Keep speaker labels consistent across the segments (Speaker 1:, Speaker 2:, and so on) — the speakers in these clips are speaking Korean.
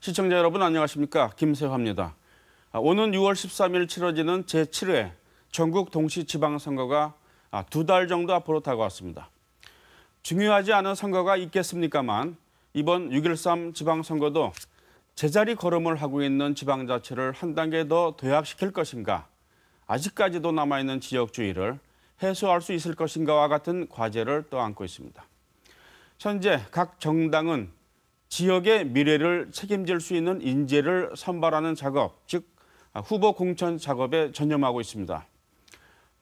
Speaker 1: 시청자 여러분 안녕하십니까? 김세화입니다. 오는 6월 13일 치러지는 제7회 전국 동시지방선거가 2달 정도 앞으로 다가왔습니다. 중요하지 않은 선거가 있겠습니까만 이번 6.13 지방선거도 제자리 걸음을 하고 있는 지방자치를 한 단계 더 도약시킬 것인가, 아직까지도 남아있는 지역주의를 해소할 수 있을 것인가와 같은 과제를 떠안고 있습니다. 현재 각 정당은 지역의 미래를 책임질 수 있는 인재를 선발하는 작업, 즉 후보 공천 작업에 전념하고 있습니다.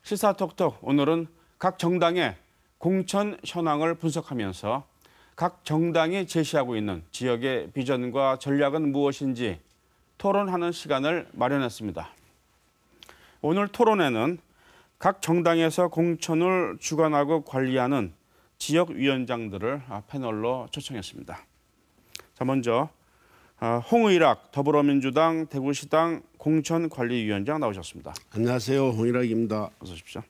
Speaker 1: 시사톡톡 오늘은 각 정당의 공천 현황을 분석하면서 각 정당이 제시하고 있는 지역의 비전과 전략은 무엇인지 토론하는 시간을 마련했습니다. 오늘 토론회는 각 정당에서 공천을 주관하고 관리하는 지역위원장들을 패널로 초청했습니다. 자, 먼저 홍의락 더불어민주당 대구시당 공천관리위원장 나오셨습니다.
Speaker 2: 안녕하세요. 홍의락입니다.
Speaker 1: 어서 오십시오.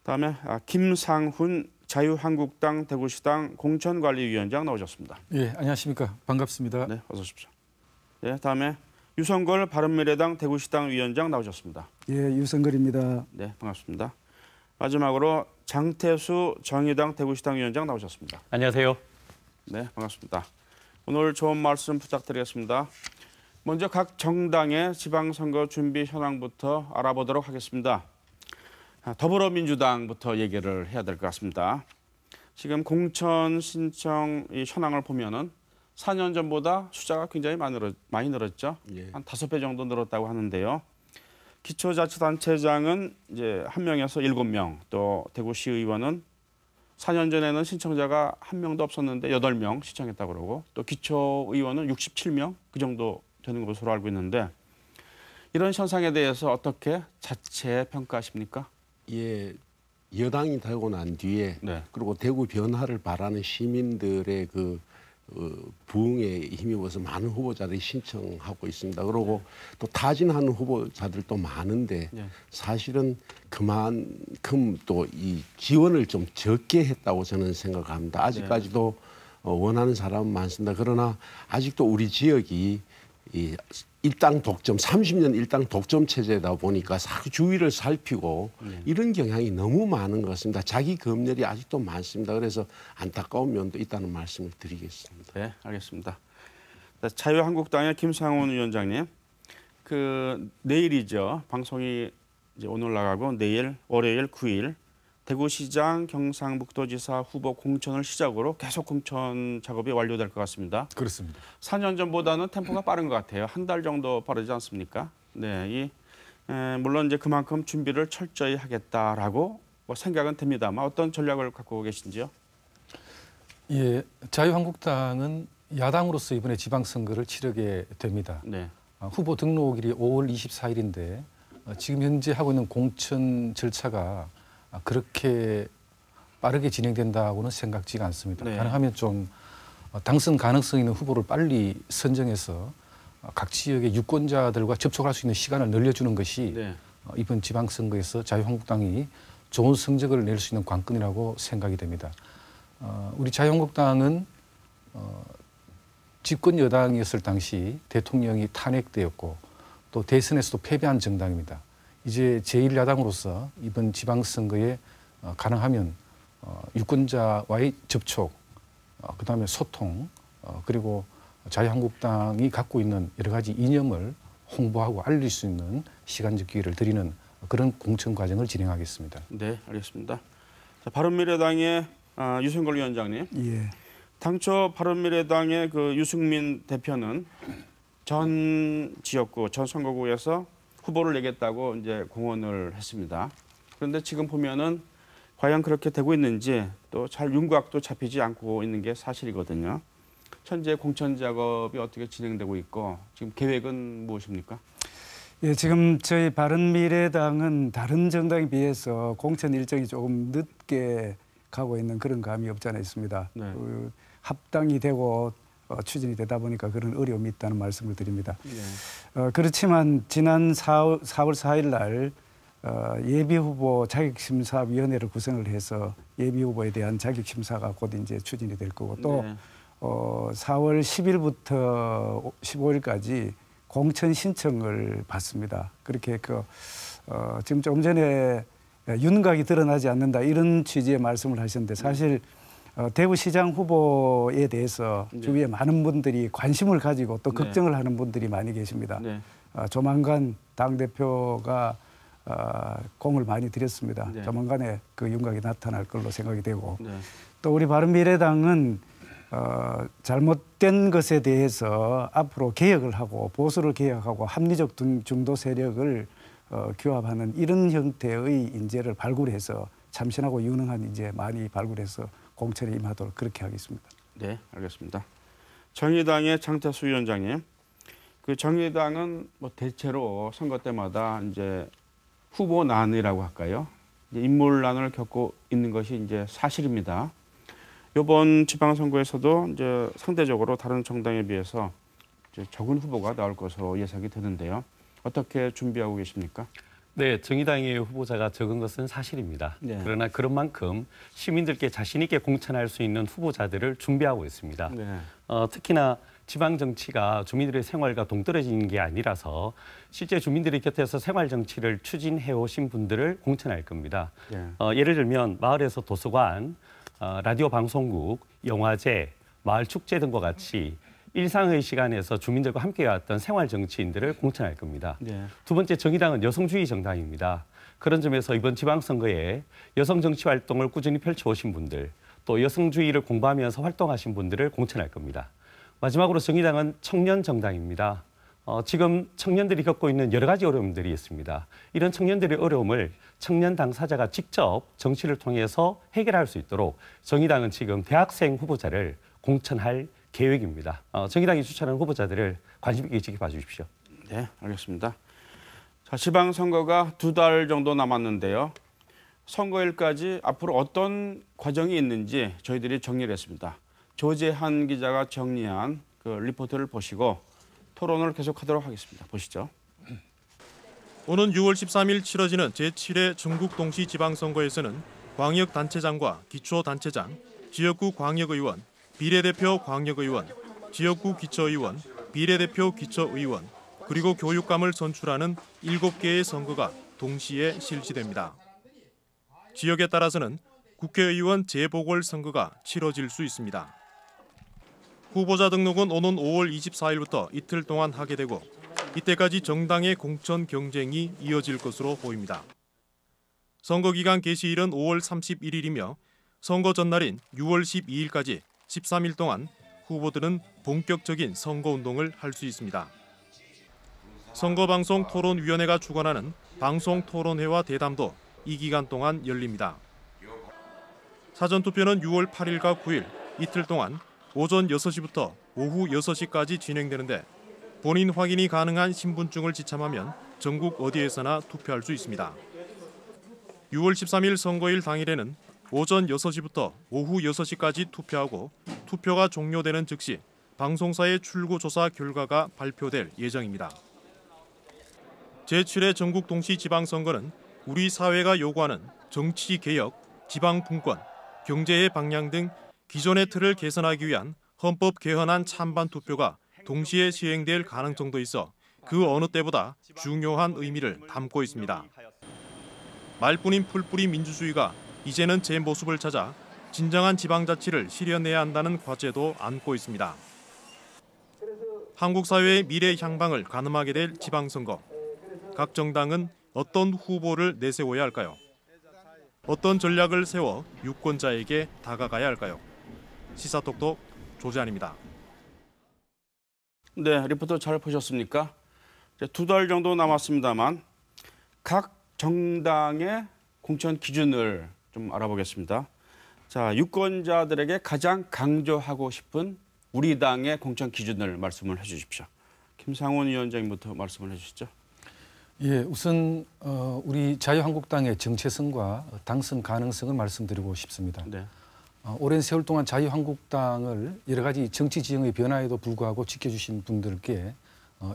Speaker 1: 다음에 김상훈 자유한국당 대구시당 공천관리위원장 나오셨습니다.
Speaker 3: 예, 안녕하십니까. 반갑습니다.
Speaker 1: 네, 어서 오십시오. 네, 다음에 유성걸 바른미래당 대구시당 위원장 나오셨습니다.
Speaker 4: 예, 유성걸입니다.
Speaker 1: 네, 반갑습니다. 마지막으로 장태수 정의당 대구시당 위원장 나오셨습니다.
Speaker 5: 안녕하세요.
Speaker 1: 네, 반갑습니다. 오늘 좋은 말씀 부탁드리겠습니다. 먼저 각 정당의 지방선거 준비 현황부터 알아보도록 하겠습니다. 더불어민주당부터 얘기를 해야 될 것 같습니다. 지금 공천 신청 이 현황을 보면은 4년 전보다 숫자가 굉장히 많이 늘었죠.
Speaker 2: 예.
Speaker 1: 한 5배 정도 늘었다고 하는데요. 기초자치단체장은 이제 1명에서 7명, 또 대구시의원은 4년 전에는 신청자가 1명도 없었는데 8명 신청했다고 그러고, 또 기초의원은 67명 그 정도 되는 것으로 알고 있는데, 이런 현상에 대해서 어떻게 자체 평가하십니까?
Speaker 2: 예, 여당이 되고 난 뒤에
Speaker 1: 네.
Speaker 2: 그리고 대구 변화를 바라는 시민들의 그 부응에 힘입어서 많은 후보자들이 신청하고 있습니다. 그리고 또 타진하는 후보자들도 많은데
Speaker 1: 네.
Speaker 2: 사실은 그만큼 또 이 지원을 좀 적게 했다고 저는 생각합니다. 아직까지도 원하는 사람은 많습니다. 그러나 아직도 우리 지역이 이 일당 독점, 30년 일당 독점 체제다 보니까 주위를 살피고 이런 경향이 너무 많은 것 같습니다. 자기 검열이 아직도 많습니다. 그래서 안타까운 면도 있다는 말씀을 드리겠습니다.
Speaker 1: 네, 알겠습니다. 자유한국당의 김상훈 위원장님, 내일이죠. 방송이 이제 오늘 나가고 내일 월요일 9일 대구시장 경상북도지사 후보 공천을 시작으로 계속 공천 작업이 완료될 것 같습니다.
Speaker 3: 그렇습니다.
Speaker 1: 4년 전보다는 템포가 빠른 것 같아요. 한 달 정도 빠르지 않습니까? 네, 물론 이제 그만큼 준비를 철저히 하겠다라고 생각은 됩니다만 어떤 전략을 갖고 계신지요?
Speaker 3: 예, 자유한국당은 야당으로서 이번에 지방선거를 치르게 됩니다.
Speaker 1: 네.
Speaker 3: 후보 등록일이 5월 24일인데 지금 현재 하고 있는 공천 절차가 그렇게 빠르게 진행된다고는 생각지가 않습니다.
Speaker 1: 네.
Speaker 3: 가능하면 좀 당선 가능성 있는 후보를 빨리 선정해서 각 지역의 유권자들과 접촉할 수 있는 시간을 늘려주는 것이
Speaker 1: 네.
Speaker 3: 이번 지방선거에서 자유한국당이 좋은 성적을 낼 수 있는 관건이라고 생각이 됩니다. 우리 자유한국당은 집권 여당이었을 당시 대통령이 탄핵되었고 또 대선에서도 패배한 정당입니다. 이제 제1야당으로서 이번 지방선거에 가능하면 유권자와의 접촉, 그다음에 소통, 그리고 자유한국당이 갖고 있는 여러 가지 이념을 홍보하고 알릴 수 있는 시간적 기회를 드리는 그런 공천 과정을 진행하겠습니다.
Speaker 1: 네, 알겠습니다. 자, 바른미래당의 유승걸 위원장님.
Speaker 4: 예.
Speaker 1: 당초 바른미래당의 유승민 대표는 전 지역구, 전 선거구에서 후보를 내겠다고 이제 공언을 했습니다. 그런데 지금 보면은 과연 그렇게 되고 있는지 또 잘 윤곽도 잡히지 않고 있는 게 사실이거든요. 현재 공천 작업이 어떻게 진행되고 있고 지금 계획은 무엇입니까?
Speaker 4: 예, 지금 저희 바른미래당은 다른 정당에 비해서 공천 일정이 조금 늦게 가고 있는 그런 감이 없지 않아 있습니다.
Speaker 1: 네.
Speaker 4: 합당이 되고 추진이 되다 보니까 그런 어려움이 있다는 말씀을 드립니다.
Speaker 1: 네.
Speaker 4: 그렇지만 지난 4월 4일 날 예비후보 자격심사위원회를 구성을 해서 예비후보에 대한 자격심사가 곧 이제 추진이 될 거고 또
Speaker 1: 네.
Speaker 4: 4월 10일부터 15일까지 공천 신청을 받습니다. 그렇게 지금 좀 전에 윤곽이 드러나지 않는다 이런 취지의 말씀을 하셨는데 사실 대구시장 후보에 대해서
Speaker 1: 네.
Speaker 4: 주위에 많은 분들이 관심을 가지고 또
Speaker 1: 네.
Speaker 4: 걱정을 하는 분들이 많이 계십니다.
Speaker 1: 네.
Speaker 4: 조만간 당대표가 공을 많이 들였습니다.
Speaker 1: 네.
Speaker 4: 조만간에 그 윤곽이 나타날 걸로 생각이 되고
Speaker 1: 네.
Speaker 4: 또 우리 바른미래당은 잘못된 것에 대해서 앞으로 개혁을 하고 보수를 개혁하고 합리적 중도 세력을 규합하는 이런 형태의 인재를 발굴해서 참신하고 유능한 인재 많이 발굴해서 공천에 임하도록 그렇게 하겠습니다.
Speaker 1: 네, 알겠습니다. 정의당의 장태수 위원장님, 그 정의당은 뭐 대체로 선거 때마다 이제 후보난이라고 할까요? 이제 인물난을 겪고 있는 것이 이제 사실입니다. 이번 지방선거에서도 이제 상대적으로 다른 정당에 비해서 이제 적은 후보가 나올 것으로 예상이 되는데요. 어떻게 준비하고 계십니까?
Speaker 5: 네, 정의당의 후보자가 적은 것은 사실입니다.
Speaker 1: 네.
Speaker 5: 그러나 그런 만큼 시민들께 자신 있게 공천할 수 있는 후보자들을 준비하고 있습니다.
Speaker 1: 네.
Speaker 5: 특히나 지방 정치가 주민들의 생활과 동떨어지는 게 아니라서 실제 주민들의 곁에서 생활 정치를 추진해 오신 분들을 공천할 겁니다.
Speaker 1: 네.
Speaker 5: 예를 들면 마을에서 도서관, 라디오 방송국, 영화제, 마을 축제 등과 같이 일상의 시간에서 주민들과 함께 왔던 생활 정치인들을 공천할 겁니다.
Speaker 1: 네.
Speaker 5: 두 번째, 정의당은 여성주의 정당입니다. 그런 점에서 이번 지방선거에 여성 정치 활동을 꾸준히 펼쳐오신 분들, 또 여성주의를 공부하면서 활동하신 분들을 공천할 겁니다. 마지막으로 정의당은 청년 정당입니다. 지금 청년들이 겪고 있는 여러 가지 어려움들이 있습니다. 이런 청년들의 어려움을 청년 당사자가 직접 정치를 통해서 해결할 수 있도록 정의당은 지금 대학생 후보자를 공천할 계획입니다. 정의당이 추천하는 후보자들을 관심 있게 지켜봐 주십시오.
Speaker 1: 네, 알겠습니다. 자, 지방선거가 2달 정도 남았는데요. 선거일까지 앞으로 어떤 과정이 있는지 저희들이 정리를 했습니다. 조재한 기자가 정리한 그 리포트를 보시고 토론을 계속하도록 하겠습니다. 보시죠.
Speaker 6: 오는 6월 13일 치러지는 제7회 중국 동시 지방선거에서는 광역단체장과 기초단체장, 지역구 광역의원, 비례대표 광역의원, 지역구 기초의원, 비례대표 기초의원, 그리고 교육감을 선출하는 7개의 선거가 동시에 실시됩니다. 지역에 따라서는 국회의원 재보궐선거가 치러질 수 있습니다. 후보자 등록은 오는 5월 24일부터 이틀 동안 하게 되고 이때까지 정당의 공천 경쟁이 이어질 것으로 보입니다. 선거기간 개시일은 5월 31일이며 선거 전날인 6월 12일까지 13일 동안 후보들은 본격적인 선거운동을 할 수 있습니다. 선거방송토론위원회가 주관하는 방송토론회와 대담도 이 기간 동안 열립니다. 사전투표는 6월 8일과 9일 이틀 동안 오전 6시부터 오후 6시까지 진행되는데 본인 확인이 가능한 신분증을 지참하면 전국 어디에서나 투표할 수 있습니다. 6월 13일 선거일 당일에는 오전 6시부터 오후 6시까지 투표하고 투표가 종료되는 즉시 방송사의 출구조사 결과가 발표될 예정입니다. 제7회 전국 동시 지방선거는 우리 사회가 요구하는 정치 개혁, 지방 분권, 경제의 방향 등 기존의 틀을 개선하기 위한 헌법 개헌안 찬반 투표가 동시에 시행될 가능성도 있어 그 어느 때보다 중요한 의미를 담고 있습니다. 말뿐인 풀뿌리 민주주의가 이제는 제 모습을 찾아 진정한 지방자치를 실현해야 한다는 과제도 안고 있습니다. 한국 사회의 미래 향방을 가늠하게 될 지방선거. 각 정당은 어떤 후보를 내세워야 할까요? 어떤 전략을 세워 유권자에게 다가가야 할까요? 시사톡톡 조재환입니다.
Speaker 1: 네, 리포트 잘 보셨습니까? 이제 2달 정도 남았습니다만 각 정당의 공천 기준을 좀 알아보겠습니다. 자, 유권자들에게 가장 강조하고 싶은 우리 당의 공천 기준을 말씀을 해주십시오. 김상원 위원장님부터 말씀을 해주시죠.
Speaker 3: 예, 우선 우리 자유한국당의 정체성과 당선 가능성을 말씀드리고 싶습니다.
Speaker 1: 네.
Speaker 3: 오랜 세월 동안 자유한국당을 여러 가지 정치 지형의 변화에도 불구하고 지켜주신 분들께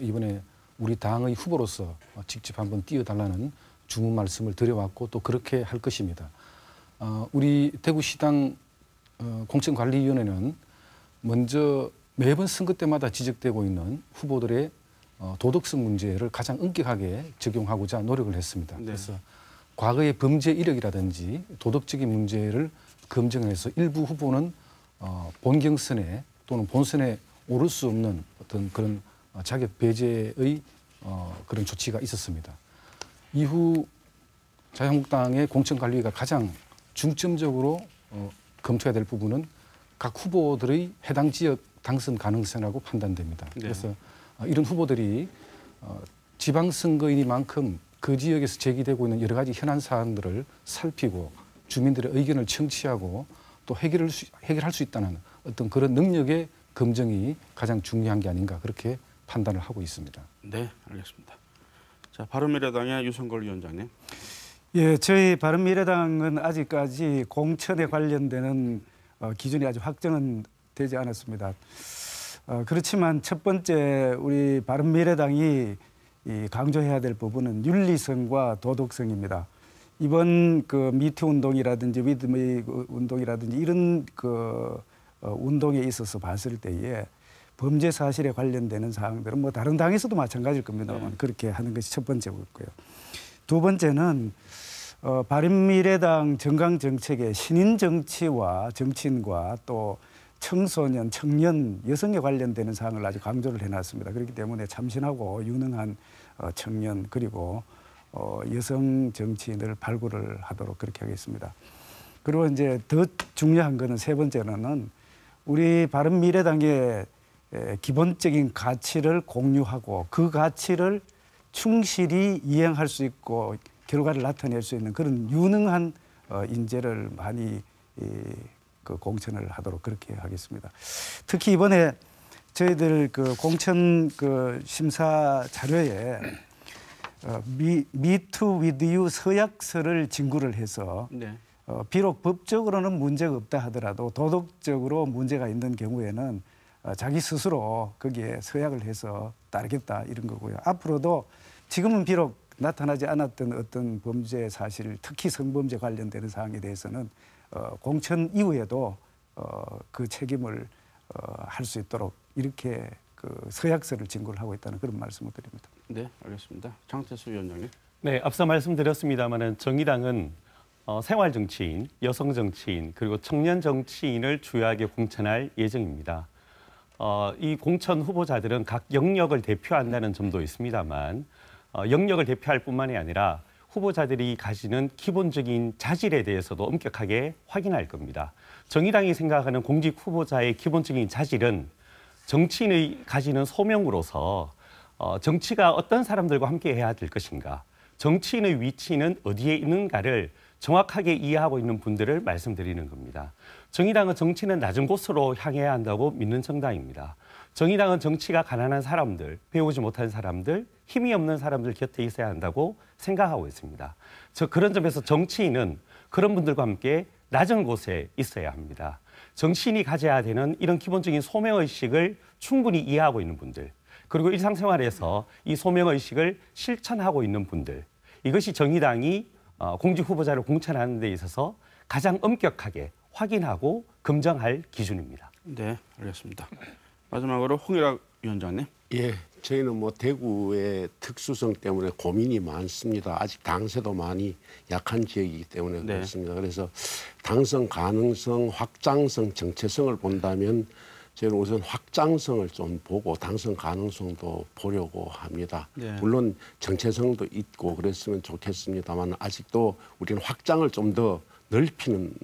Speaker 3: 이번에 우리 당의 후보로서 직접 한번 띄워달라는 주문 말씀을 드려왔고 또 그렇게 할 것입니다. 우리 대구시당 공천관리위원회는 먼저 매번 선거 때마다 지적되고 있는 후보들의 도덕성 문제를 가장 엄격하게 적용하고자 노력을 했습니다.
Speaker 1: 네.
Speaker 3: 그래서 과거의 범죄 이력이라든지 도덕적인 문제를 검증해서 일부 후보는 본경선에 또는 본선에 오를 수 없는 어떤 그런 자격 배제의 그런 조치가 있었습니다. 이후 자유한국당의 공천관리가 가장 중점적으로 검토해야 될 부분은 각 후보들의 해당 지역 당선 가능성이라고 판단됩니다.
Speaker 1: 네.
Speaker 3: 그래서 이런 후보들이 지방선거이니만큼 그 지역에서 제기되고 있는 여러 가지 현안 사항들을 살피고 주민들의 의견을 청취하고 또 해결할 수 있다는 어떤 그런 능력의 검증이 가장 중요한 게 아닌가 그렇게 판단을 하고 있습니다.
Speaker 1: 네, 알겠습니다. 자, 바른미래당의 유성걸 위원장님.
Speaker 4: 예, 저희 바른미래당은 아직까지 공천에 관련되는 기준이 아직 확정은 되지 않았습니다. 그렇지만 첫 번째 우리 바른미래당이 강조해야 될 부분은 윤리성과 도덕성입니다. 이번 그 미투 운동이라든지 위드미 운동이라든지 이런 그 운동에 있어서 봤을 때에 범죄 사실에 관련되는 사항들은 뭐 다른 당에서도 마찬가지일 겁니다만 그렇게 하는 것이 첫 번째고요. 두 번째는 바른미래당 정강 정책의 신인 정치와 정치인과 또 청소년, 청년, 여성에 관련되는 사항을 아주 강조를 해놨습니다. 그렇기 때문에 참신하고 유능한 청년 그리고 여성 정치인을 발굴을 하도록 그렇게 하겠습니다. 그리고 이제 더 중요한 거는 세 번째로는 우리 바른미래당의 기본적인 가치를 공유하고 그 가치를 충실히 이행할 수 있고 결과를 나타낼 수 있는 그런 유능한 인재를 많이 그 공천을 하도록 그렇게 하겠습니다. 특히 이번에 저희들 그 공천 그 심사 자료에 미투 위드 유 서약서를 진구를 해서
Speaker 1: 네.
Speaker 4: 비록 법적으로는 문제가 없다 하더라도 도덕적으로 문제가 있는 경우에는 자기 스스로 거기에 서약을 해서 따르겠다 이런 거고요. 앞으로도 지금은 비록 나타나지 않았던 어떤 범죄 사실, 특히 성범죄 관련되는 사항에 대해서는 공천 이후에도 그 책임을 할 수 있도록 이렇게 그 서약서를 진구를 하고 있다는 그런 말씀을 드립니다.
Speaker 1: 네, 알겠습니다. 장태수 위원장님.
Speaker 5: 네, 앞서 말씀드렸습니다마는 정의당은 생활 정치인, 여성 정치인 그리고 청년 정치인을 주요하게 공천할 예정입니다. 이 공천 후보자들은 각 영역을 대표한다는 점도 있습니다만 영역을 대표할 뿐만이 아니라 후보자들이 가지는 기본적인 자질에 대해서도 엄격하게 확인할 겁니다. 정의당이 생각하는 공직 후보자의 기본적인 자질은 정치인의 가지는 소명으로서 정치가 어떤 사람들과 함께 해야 될 것인가, 정치인의 위치는 어디에 있는가를 정확하게 이해하고 있는 분들을 말씀드리는 겁니다. 정의당은 정치는 낮은 곳으로 향해야 한다고 믿는 정당입니다. 정의당은 정치가 가난한 사람들, 배우지 못한 사람들, 힘이 없는 사람들 곁에 있어야 한다고 생각하고 있습니다. 그런 점에서 정치인은 그런 분들과 함께 낮은 곳에 있어야 합니다. 정치인이 가져야 되는 이런 기본적인 소명의식을 충분히 이해하고 있는 분들, 그리고 일상생활에서 이 소명의식을 실천하고 있는 분들, 이것이 정의당이 공직 후보자를 공천하는 데 있어서 가장 엄격하게 확인하고 검증할 기준입니다.
Speaker 1: 네, 알겠습니다. 마지막으로 홍일학 위원장님.
Speaker 2: 예, 저희는 뭐 대구의 특수성 때문에 고민이 많습니다. 아직 당세도 많이 약한 지역이기 때문에
Speaker 1: 네.
Speaker 2: 그렇습니다. 그래서 당선 가능성, 확장성, 정체성을 본다면 저희는 우선 확장성을 좀 보고 당선 가능성도 보려고 합니다.
Speaker 1: 네.
Speaker 2: 물론 정체성도 있고 그랬으면 좋겠습니다만 아직도 우리는 확장을 좀 더 넓히는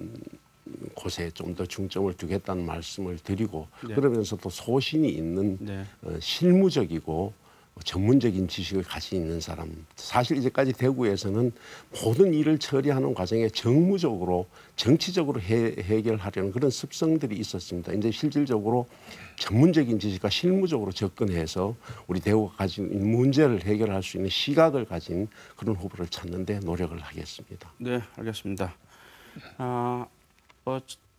Speaker 2: 곳에 좀 더 중점을 두겠다는 말씀을 드리고
Speaker 1: 네.
Speaker 2: 그러면서도 소신이 있는
Speaker 1: 네.
Speaker 2: 실무적이고 전문적인 지식을 가지고 있는 사람. 사실 이제까지 대구에서는 모든 일을 처리하는 과정에 정무적으로 정치적으로 해결하려는 그런 습성들이 있었습니다. 이제 실질적으로 전문적인 지식과 실무적으로 접근해서 우리 대구가 가진 문제를 해결할 수 있는 시각을 가진 그런 후보를 찾는 데 노력을 하겠습니다.
Speaker 1: 네, 알겠습니다.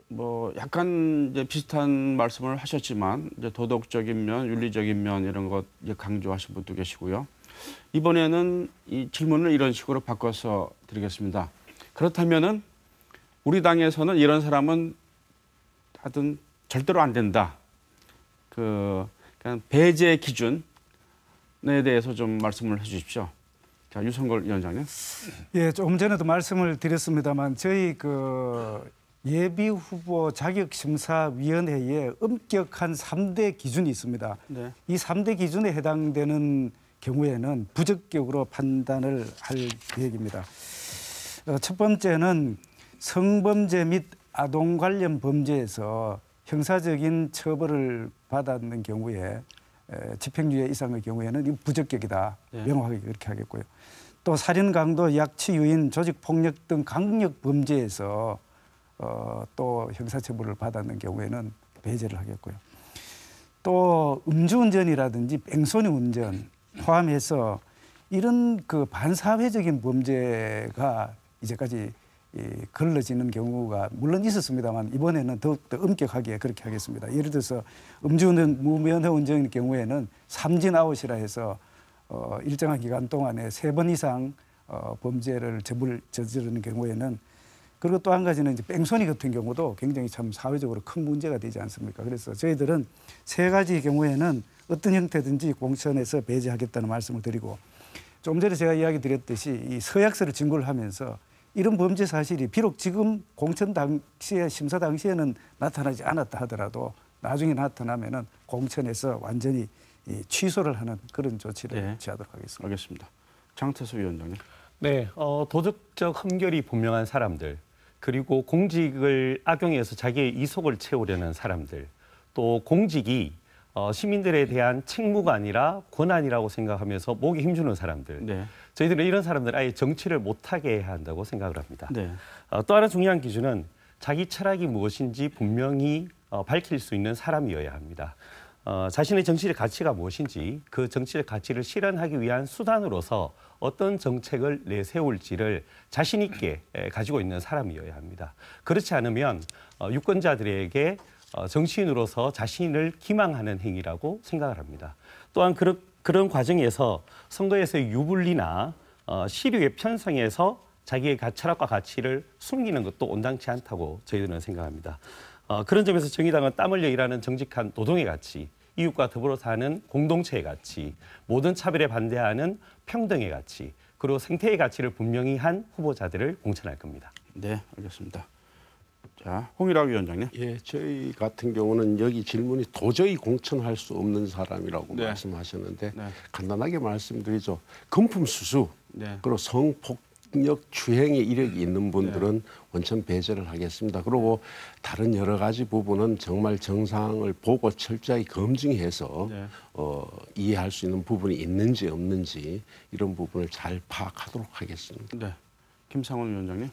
Speaker 1: 뭐 약간 이제 비슷한 말씀을 하셨지만 이제 도덕적인 면, 윤리적인 면 이런 것 이제 강조하신 분도 계시고요. 이번에는 이 질문을 이런 식으로 바꿔서 드리겠습니다. 그렇다면은 우리 당에서는 이런 사람은 하여튼 절대로 안 된다. 그냥 배제 기준에 대해서 좀 말씀을 해주십시오. 자, 유성걸 위원장님.
Speaker 4: 예, 조금 전에도 말씀을 드렸습니다만 저희 예비 후보 자격심사위원회에 엄격한 3대 기준이 있습니다.
Speaker 1: 네.
Speaker 4: 이 3대 기준에 해당되는 경우에는 부적격으로 판단을 할 계획입니다. 첫 번째는 성범죄 및 아동 관련 범죄에서 형사적인 처벌을 받았는 경우에 집행유예 이상의 경우에는 이 부적격이다.
Speaker 1: 네.
Speaker 4: 명확하게 그렇게 하겠고요. 또 살인, 강도, 약취, 유인, 조직 폭력 등 강력 범죄에서 또 형사처벌을 받았는 경우에는 배제를 하겠고요. 또 음주운전이라든지 뺑소니 운전 포함해서 이런 반사회적인 범죄가 이제까지 걸러지는 경우가 물론 있었습니다만 이번에는 더욱더 엄격하게 그렇게 하겠습니다. 예를 들어서 음주운전, 무면허 운전의 경우에는 삼진 아웃이라 해서 일정한 기간 동안에 3번 이상 범죄를 저지르는 경우에는 그리고 또 한 가지는 이제 뺑소니 같은 경우도 굉장히 참 사회적으로 큰 문제가 되지 않습니까? 그래서 저희들은 3가지 경우에는 어떤 형태든지 공천에서 배제하겠다는 말씀을 드리고 좀 전에 제가 이야기 드렸듯이 이 서약서를 증거를 하면서 이런 범죄 사실이 비록 지금 공천 당시에 심사 당시에는 나타나지 않았다 하더라도 나중에 나타나면은 공천에서 완전히 취소를 하는 그런 조치를
Speaker 1: 네.
Speaker 4: 취하도록 하겠습니다.
Speaker 1: 알겠습니다. 장태수 위원장님.
Speaker 5: 네, 도덕적 흠결이 분명한 사람들, 그리고 공직을 악용해서 자기의 이속을 채우려는 사람들, 또 공직이 시민들에 대한 책무가 아니라 권한이라고 생각하면서 목에 힘주는 사람들.
Speaker 1: 네.
Speaker 5: 저희들은 이런 사람들 아예 정치를 못하게 해야 한다고 생각을 합니다.
Speaker 1: 네.
Speaker 5: 또 하나 중요한 기준은 자기 철학이 무엇인지 분명히 밝힐 수 있는 사람이어야 합니다. 자신의 정치적 가치가 무엇인지 그 정치적 가치를 실현하기 위한 수단으로서 어떤 정책을 내세울지를 자신 있게 가지고 있는 사람이어야 합니다. 그렇지 않으면 유권자들에게 정치인으로서 자신을 기망하는 행위라고 생각을 합니다. 또한 그런 과정에서 선거에서의 유불리나 시류에 편성해서 자기의 철학과 가치를 숨기는 것도 온당치 않다고 저희들은 생각합니다. 그런 점에서 정의당은 땀 흘려 일하는 정직한 노동의 가치, 이웃과 더불어 사는 공동체의 가치, 모든 차별에 반대하는 평등의 가치, 그리고 생태의 가치를 분명히 한 후보자들을 공천할 겁니다.
Speaker 1: 네, 알겠습니다. 자, 홍일학 위원장님.
Speaker 2: 예, 저희 같은 경우는 여기 질문이 도저히 공천할 수 없는 사람이라고
Speaker 1: 네.
Speaker 2: 말씀하셨는데
Speaker 1: 네.
Speaker 2: 간단하게 말씀드리죠. 금품수수
Speaker 1: 네.
Speaker 2: 그리고 성폭력 추행의 이력이 있는 분들은 원천 배제를 하겠습니다. 그리고 다른 여러 가지 부분은 정말 정상을 보고 철저히 검증해서
Speaker 1: 네.
Speaker 2: 이해할 수 있는 부분이 있는지 없는지 이런 부분을 잘 파악하도록 하겠습니다.
Speaker 1: 네. 김상원 위원장님.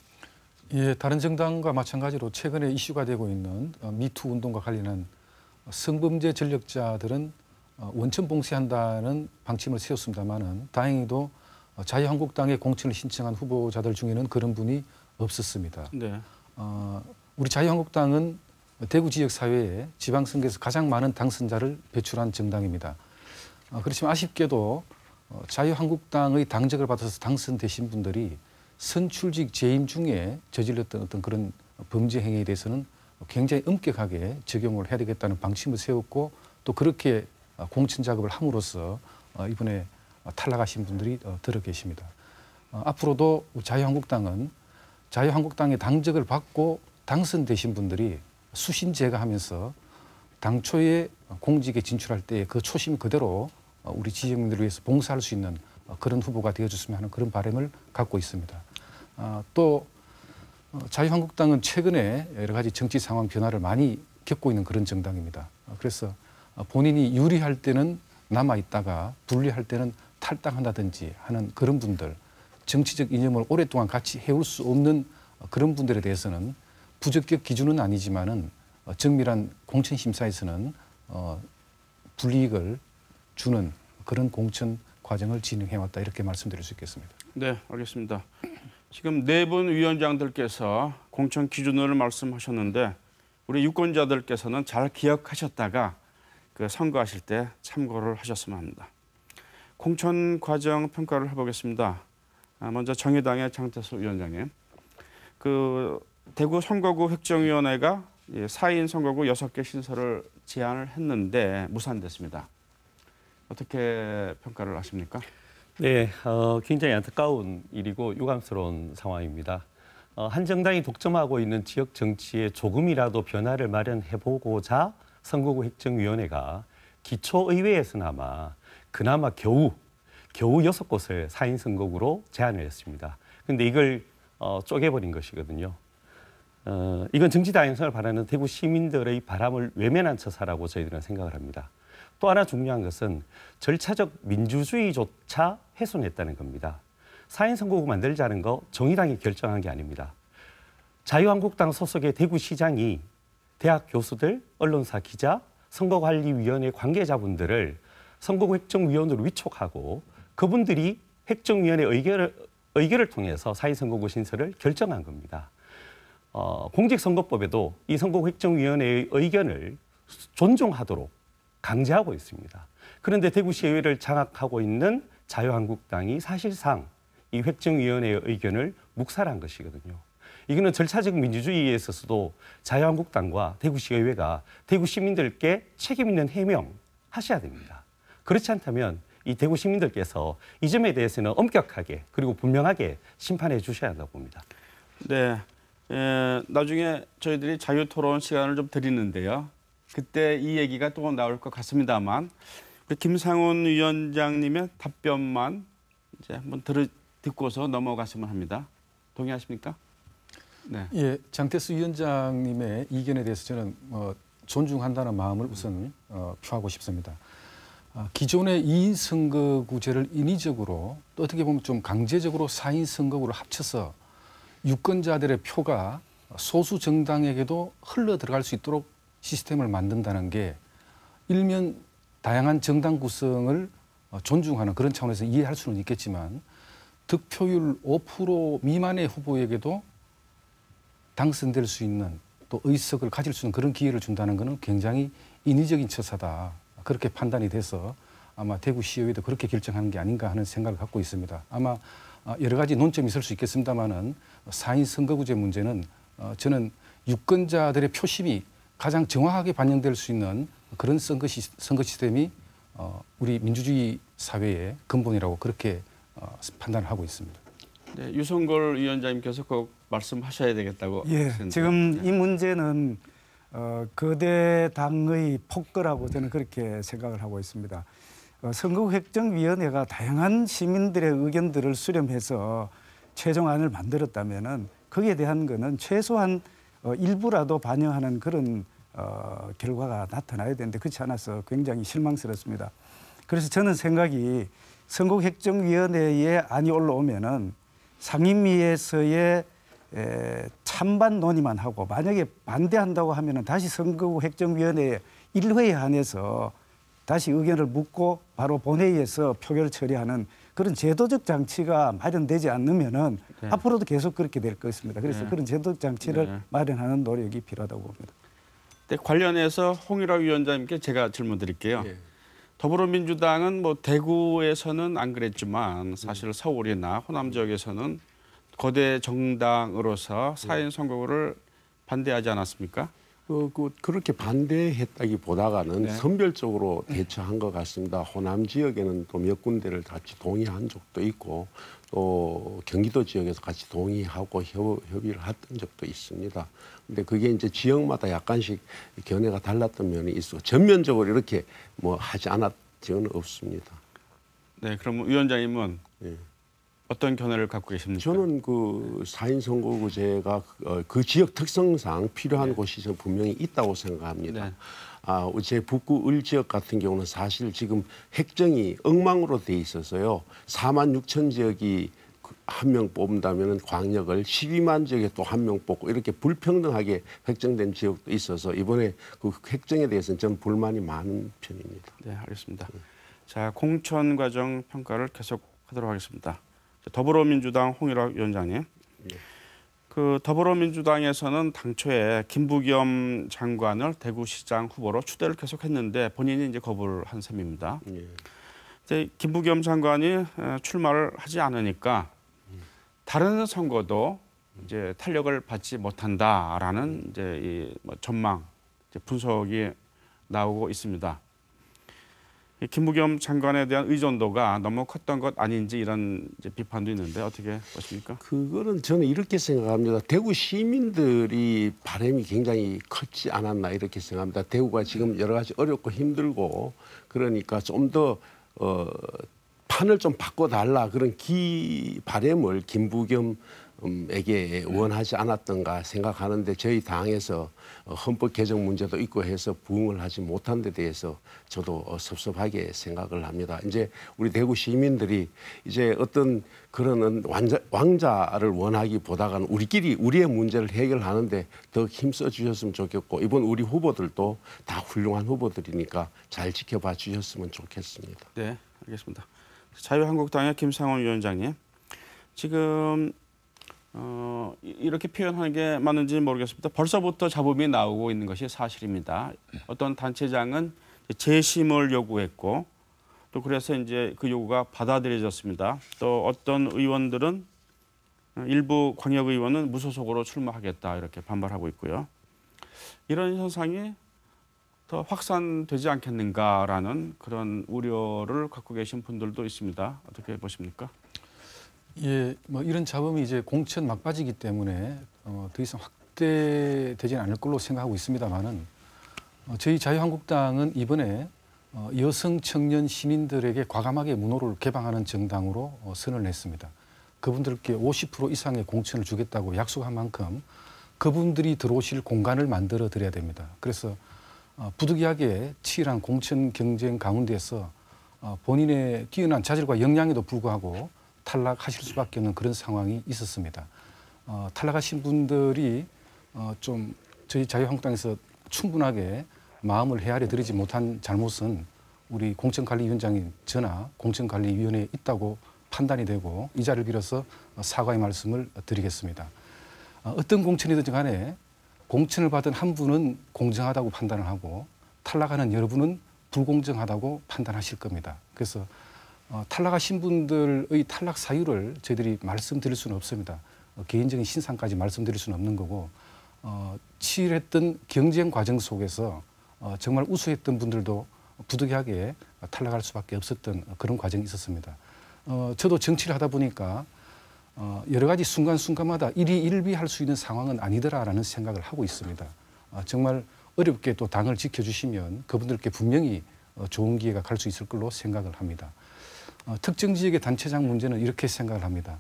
Speaker 3: 예, 다른 정당과 마찬가지로 최근에 이슈가 되고 있는 미투 운동과 관련한 성범죄 전력자들은 원천 봉쇄한다는 방침을 세웠습니다마는 다행히도 자유한국당에 공천을 신청한 후보자들 중에는 그런 분이 없었습니다.
Speaker 1: 네.
Speaker 3: 우리 자유한국당은 대구 지역 사회에 지방선거에서 가장 많은 당선자를 배출한 정당입니다. 그렇지만 아쉽게도 자유한국당의 당적을 받아서 당선되신 분들이 선출직 재임 중에 저질렀던 어떤 그런 범죄 행위에 대해서는 굉장히 엄격하게 적용을 해야 되겠다는 방침을 세웠고 또 그렇게 공천 작업을 함으로써 이번에 탈락하신 분들이 들어 계십니다. 앞으로도 자유한국당은 자유한국당의 당적을 받고 당선되신 분들이 수신제가하면서 당초에 공직에 진출할 때 그 초심 그대로 우리 지역민들을 위해서 봉사할 수 있는 그런 후보가 되어줬으면 하는 그런 바람을 갖고 있습니다. 또 자유한국당은 최근에 여러 가지 정치 상황 변화를 많이 겪고 있는 그런 정당입니다. 그래서 본인이 유리할 때는 남아있다가 불리할 때는 탈당한다든지 하는 그런 분들, 정치적 이념을 오랫동안 같이 해올 수 없는 그런 분들에 대해서는 부적격 기준은 아니지만은 정밀한 공천 심사에서는 불이익을 주는 그런 공천 과정을 진행해왔다 이렇게 말씀드릴 수 있겠습니다.
Speaker 1: 네, 알겠습니다. 지금 4분 위원장들께서 공천 기준을 말씀하셨는데 우리 유권자들께서는 잘 기억하셨다가 그 선거하실 때 참고를 하셨으면 합니다. 공천 과정 평가를 해보겠습니다. 먼저 정의당의 장태수 위원장님. 그 대구 선거구 획정위원회가 예, 4인 선거구 6개 신설을 제안을 했는데 무산됐습니다. 어떻게 평가를 하십니까?
Speaker 5: 네, 굉장히 안타까운 일이고 유감스러운 상황입니다. 한 정당이 독점하고 있는 지역 정치에 조금이라도 변화를 마련해보고자 선거구 획정위원회가 기초의회에서나마 그나마 겨우 6곳을 4인 선거구로 제안을 했습니다. 그런데 이걸 쪼개버린 것이거든요. 이건 정치 다양성을 바라는 대구 시민들의 바람을 외면한 처사라고 저희들은 생각을 합니다. 또 하나 중요한 것은 절차적 민주주의조차 훼손했다는 겁니다. 4인 선거구 만들자는 거 정의당이 결정한 게 아닙니다. 자유한국당 소속의 대구시장이 대학 교수들, 언론사 기자, 선거관리위원회 관계자분들을 선거구 획정위원으로 위촉하고 그분들이 획정위원회 의결을 통해서 4인 선거구 신설을 결정한 겁니다. 공직선거법에도 이 선거구 획정위원회의 의견을 존중하도록 강제하고 있습니다. 그런데 대구시의회를 장악하고 있는 자유한국당이 사실상 이 획정위원회의 의견을 묵살한 것이거든요. 이거는 절차적 민주주의에 있어서도 자유한국당과 대구시의회가 대구 시민들께 책임 있는 해명하셔야 됩니다. 그렇지 않다면 이 대구 시민들께서 이 점에 대해서는 엄격하게 그리고 분명하게 심판해 주셔야 한다고 봅니다.
Speaker 1: 네, 나중에 저희들이 자유토론 시간을 좀 드리는데요. 그때 이 얘기가 또 나올 것 같습니다만 우리 김상훈 위원장님의 답변만 이제 한번 듣고서 넘어갔으면 합니다. 동의하십니까? 네.
Speaker 3: 예, 장태수 위원장님의 이견에 대해서 저는 존중한다는 마음을 우선 표하고 싶습니다. 기존의 2인 선거구제를 인위적으로 또 어떻게 보면 좀 강제적으로 4인 선거구를 합쳐서 유권자들의 표가 소수 정당에게도 흘러 들어갈 수 있도록 시스템을 만든다는 게 일면 다양한 정당 구성을 존중하는 그런 차원에서 이해할 수는 있겠지만 득표율 5% 미만의 후보에게도 당선될 수 있는 또 의석을 가질 수 있는 그런 기회를 준다는 것은 굉장히 인위적인 처사다. 그렇게 판단이 돼서 아마 대구시의회도 그렇게 결정하는 게 아닌가 하는 생각을 갖고 있습니다. 아마 여러 가지 논점이 있을 수 있겠습니다만은 4인 선거구제 문제는 저는 유권자들의 표심이 가장 정확하게 반영될 수 있는 그런 선거 시스템이 우리 민주주의 사회의 근본이라고 그렇게 판단을 하고 있습니다.
Speaker 1: 네, 유성걸 위원장님께서 꼭 말씀하셔야 되겠다고.
Speaker 4: 예,
Speaker 1: 하셨는데.
Speaker 4: 지금
Speaker 1: 네.
Speaker 4: 이 문제는 거대 당의 폭거라고 저는 그렇게 생각을 하고 있습니다. 선거구 획정위원회가 다양한 시민들의 의견들을 수렴해서 최종안을 만들었다면은 거기에 대한 거는 최소한 일부라도 반영하는 그런 결과가 나타나야 되는데 그렇지 않아서 굉장히 실망스럽습니다. 그래서 저는 생각이 선거구 획정위원회에 안이 올라오면은 상임위에서의 찬반 논의만 하고 만약에 반대한다고 하면은 다시 선거구 획정위원회 1회에 한해서 다시 의견을 묻고 바로 본회의에서 표결 처리하는 그런 제도적 장치가 마련되지 않으면은
Speaker 1: 네.
Speaker 4: 앞으로도 계속 그렇게 될 것입니다. 그래서
Speaker 1: 네.
Speaker 4: 그런 제도적 장치를
Speaker 1: 네.
Speaker 4: 마련하는 노력이 필요하다고 봅니다.
Speaker 1: 네, 관련해서 홍일화 위원장님께 제가 질문 드릴게요.
Speaker 2: 예.
Speaker 1: 더불어민주당은 뭐 대구에서는 안 그랬지만 사실 서울이나 호남 지역에서는 거대 정당으로서 4인 선거구를 반대하지 않았습니까?
Speaker 2: 그렇게 반대했다기보다는
Speaker 1: 네.
Speaker 2: 선별적으로 대처한 것 같습니다. 호남 지역에는 또 몇 군데를 같이 동의한 적도 있고 또 경기도 지역에서 같이 동의하고 협의를 했던 적도 있습니다. 근데 그게 이제 지역마다 약간씩 견해가 달랐던 면이 있어 전면적으로 이렇게 뭐 하지 않았지는 없습니다.
Speaker 1: 네, 그럼 위원장님은
Speaker 2: 예.
Speaker 1: 어떤 견해를 갖고 계십니까?
Speaker 2: 저는 그 4인 선거구제가 그 지역 특성상 필요한 곳이 저는 분명히 있다고 생각합니다.
Speaker 1: 네.
Speaker 2: 제 북구 을 지역 같은 경우는 사실 지금 획정이 엉망으로 돼 있어서요. 4만 6천 지역이 한 명 뽑는다면 광역을 12만 지역에 또 한 명 뽑고 이렇게 불평등하게 획정된 지역도 있어서 이번에 그 획정에 대해서는 저는 불만이 많은 편입니다.
Speaker 1: 네, 알겠습니다. 자, 공천 과정 평가를 계속하도록 하겠습니다. 더불어민주당 홍일화 위원장님. 그 더불어민주당에서는 당초에 김부겸 장관을 대구시장 후보로 추대를 계속했는데 본인이 이제 거부를 한 셈입니다.
Speaker 2: 예.
Speaker 1: 이제 김부겸 장관이 출마를 하지 않으니까 다른 선거도 이제 탄력을 받지 못한다라는 이제 이뭐 전망, 이제 분석이 나오고 있습니다. 이 김부겸 장관에 대한 의존도가 너무 컸던 것 아닌지 이런 이제 비판도 있는데 어떻게 보십니까?
Speaker 2: 그거는 저는 이렇게 생각합니다. 대구 시민들이 바람이 굉장히 컸지 않았나 이렇게 생각합니다. 대구가 지금 여러 가지 어렵고 힘들고 그러니까 좀 더 판을 좀 바꿔달라 그런 바람을 김부겸에게 원하지 않았던가 생각하는데 저희 당에서 헌법 개정 문제도 있고 해서 부응을 하지 못한 데 대해서 저도 섭섭하게 생각을 합니다. 이제 우리 대구 시민들이 이제 어떤 그런 왕자를 원하기보다는 우리끼리 우리의 문제를 해결하는데 더 힘써 주셨으면 좋겠고 이번 우리 후보들도 다 훌륭한 후보들이니까 잘 지켜봐 주셨으면 좋겠습니다.
Speaker 1: 네, 알겠습니다. 자유한국당의 김상원 위원장님, 지금 이렇게 표현하는 게 맞는지 모르겠습니다. 벌써부터 잡음이 나오고 있는 것이 사실입니다. 어떤 단체장은 재심을 요구했고 또 그래서 이제 그 요구가 받아들여졌습니다. 또 어떤 의원들은 일부 광역의원은 무소속으로 출마하겠다 이렇게 반발하고 있고요. 이런 현상이 더 확산되지 않겠는가라는 그런 우려를 갖고 계신 분들도 있습니다. 어떻게 보십니까?
Speaker 3: 예, 뭐 이런 잡음이 이제 공천 막바지기 때문에 더 이상 확대되지는 않을 걸로 생각하고 있습니다만은 저희 자유한국당은 이번에 여성 청년 시민들에게 과감하게 문호를 개방하는 정당으로 선을 냈습니다. 그분들께 50% 이상의 공천을 주겠다고 약속한 만큼 그분들이 들어오실 공간을 만들어 드려야 됩니다. 그래서 부득이하게 치열한 공천 경쟁 가운데서 본인의 뛰어난 자질과 역량에도 불구하고 탈락하실 수밖에 없는 그런 상황이 있었습니다. 탈락하신 분들이 좀 저희 자유한국당에서 충분하게 마음을 헤아려 드리지 못한 잘못은 우리 공천관리위원장인 저나 공천관리위원회에 있다고 판단이 되고 이 자리를 빌어서 사과의 말씀을 드리겠습니다. 어떤 공천이든지 간에 공천을 받은 한 분은 공정하다고 판단을 하고 탈락하는 여러분은 불공정하다고 판단하실 겁니다. 그래서 탈락하신 분들의 탈락 사유를 저희들이 말씀드릴 수는 없습니다. 개인적인 신상까지 말씀드릴 수는 없는 거고 치열했던 경쟁 과정 속에서 정말 우수했던 분들도 부득이하게 탈락할 수밖에 없었던 그런 과정이 있었습니다. 저도 정치를 하다 보니까 여러 가지 순간순간마다 일희일비할 수 있는 상황은 아니더라라는 생각을 하고 있습니다. 정말 어렵게 또 당을 지켜주시면 그분들께 분명히 좋은 기회가 갈 수 있을 걸로 생각을 합니다. 특정 지역의 단체장 문제는 이렇게 생각을 합니다.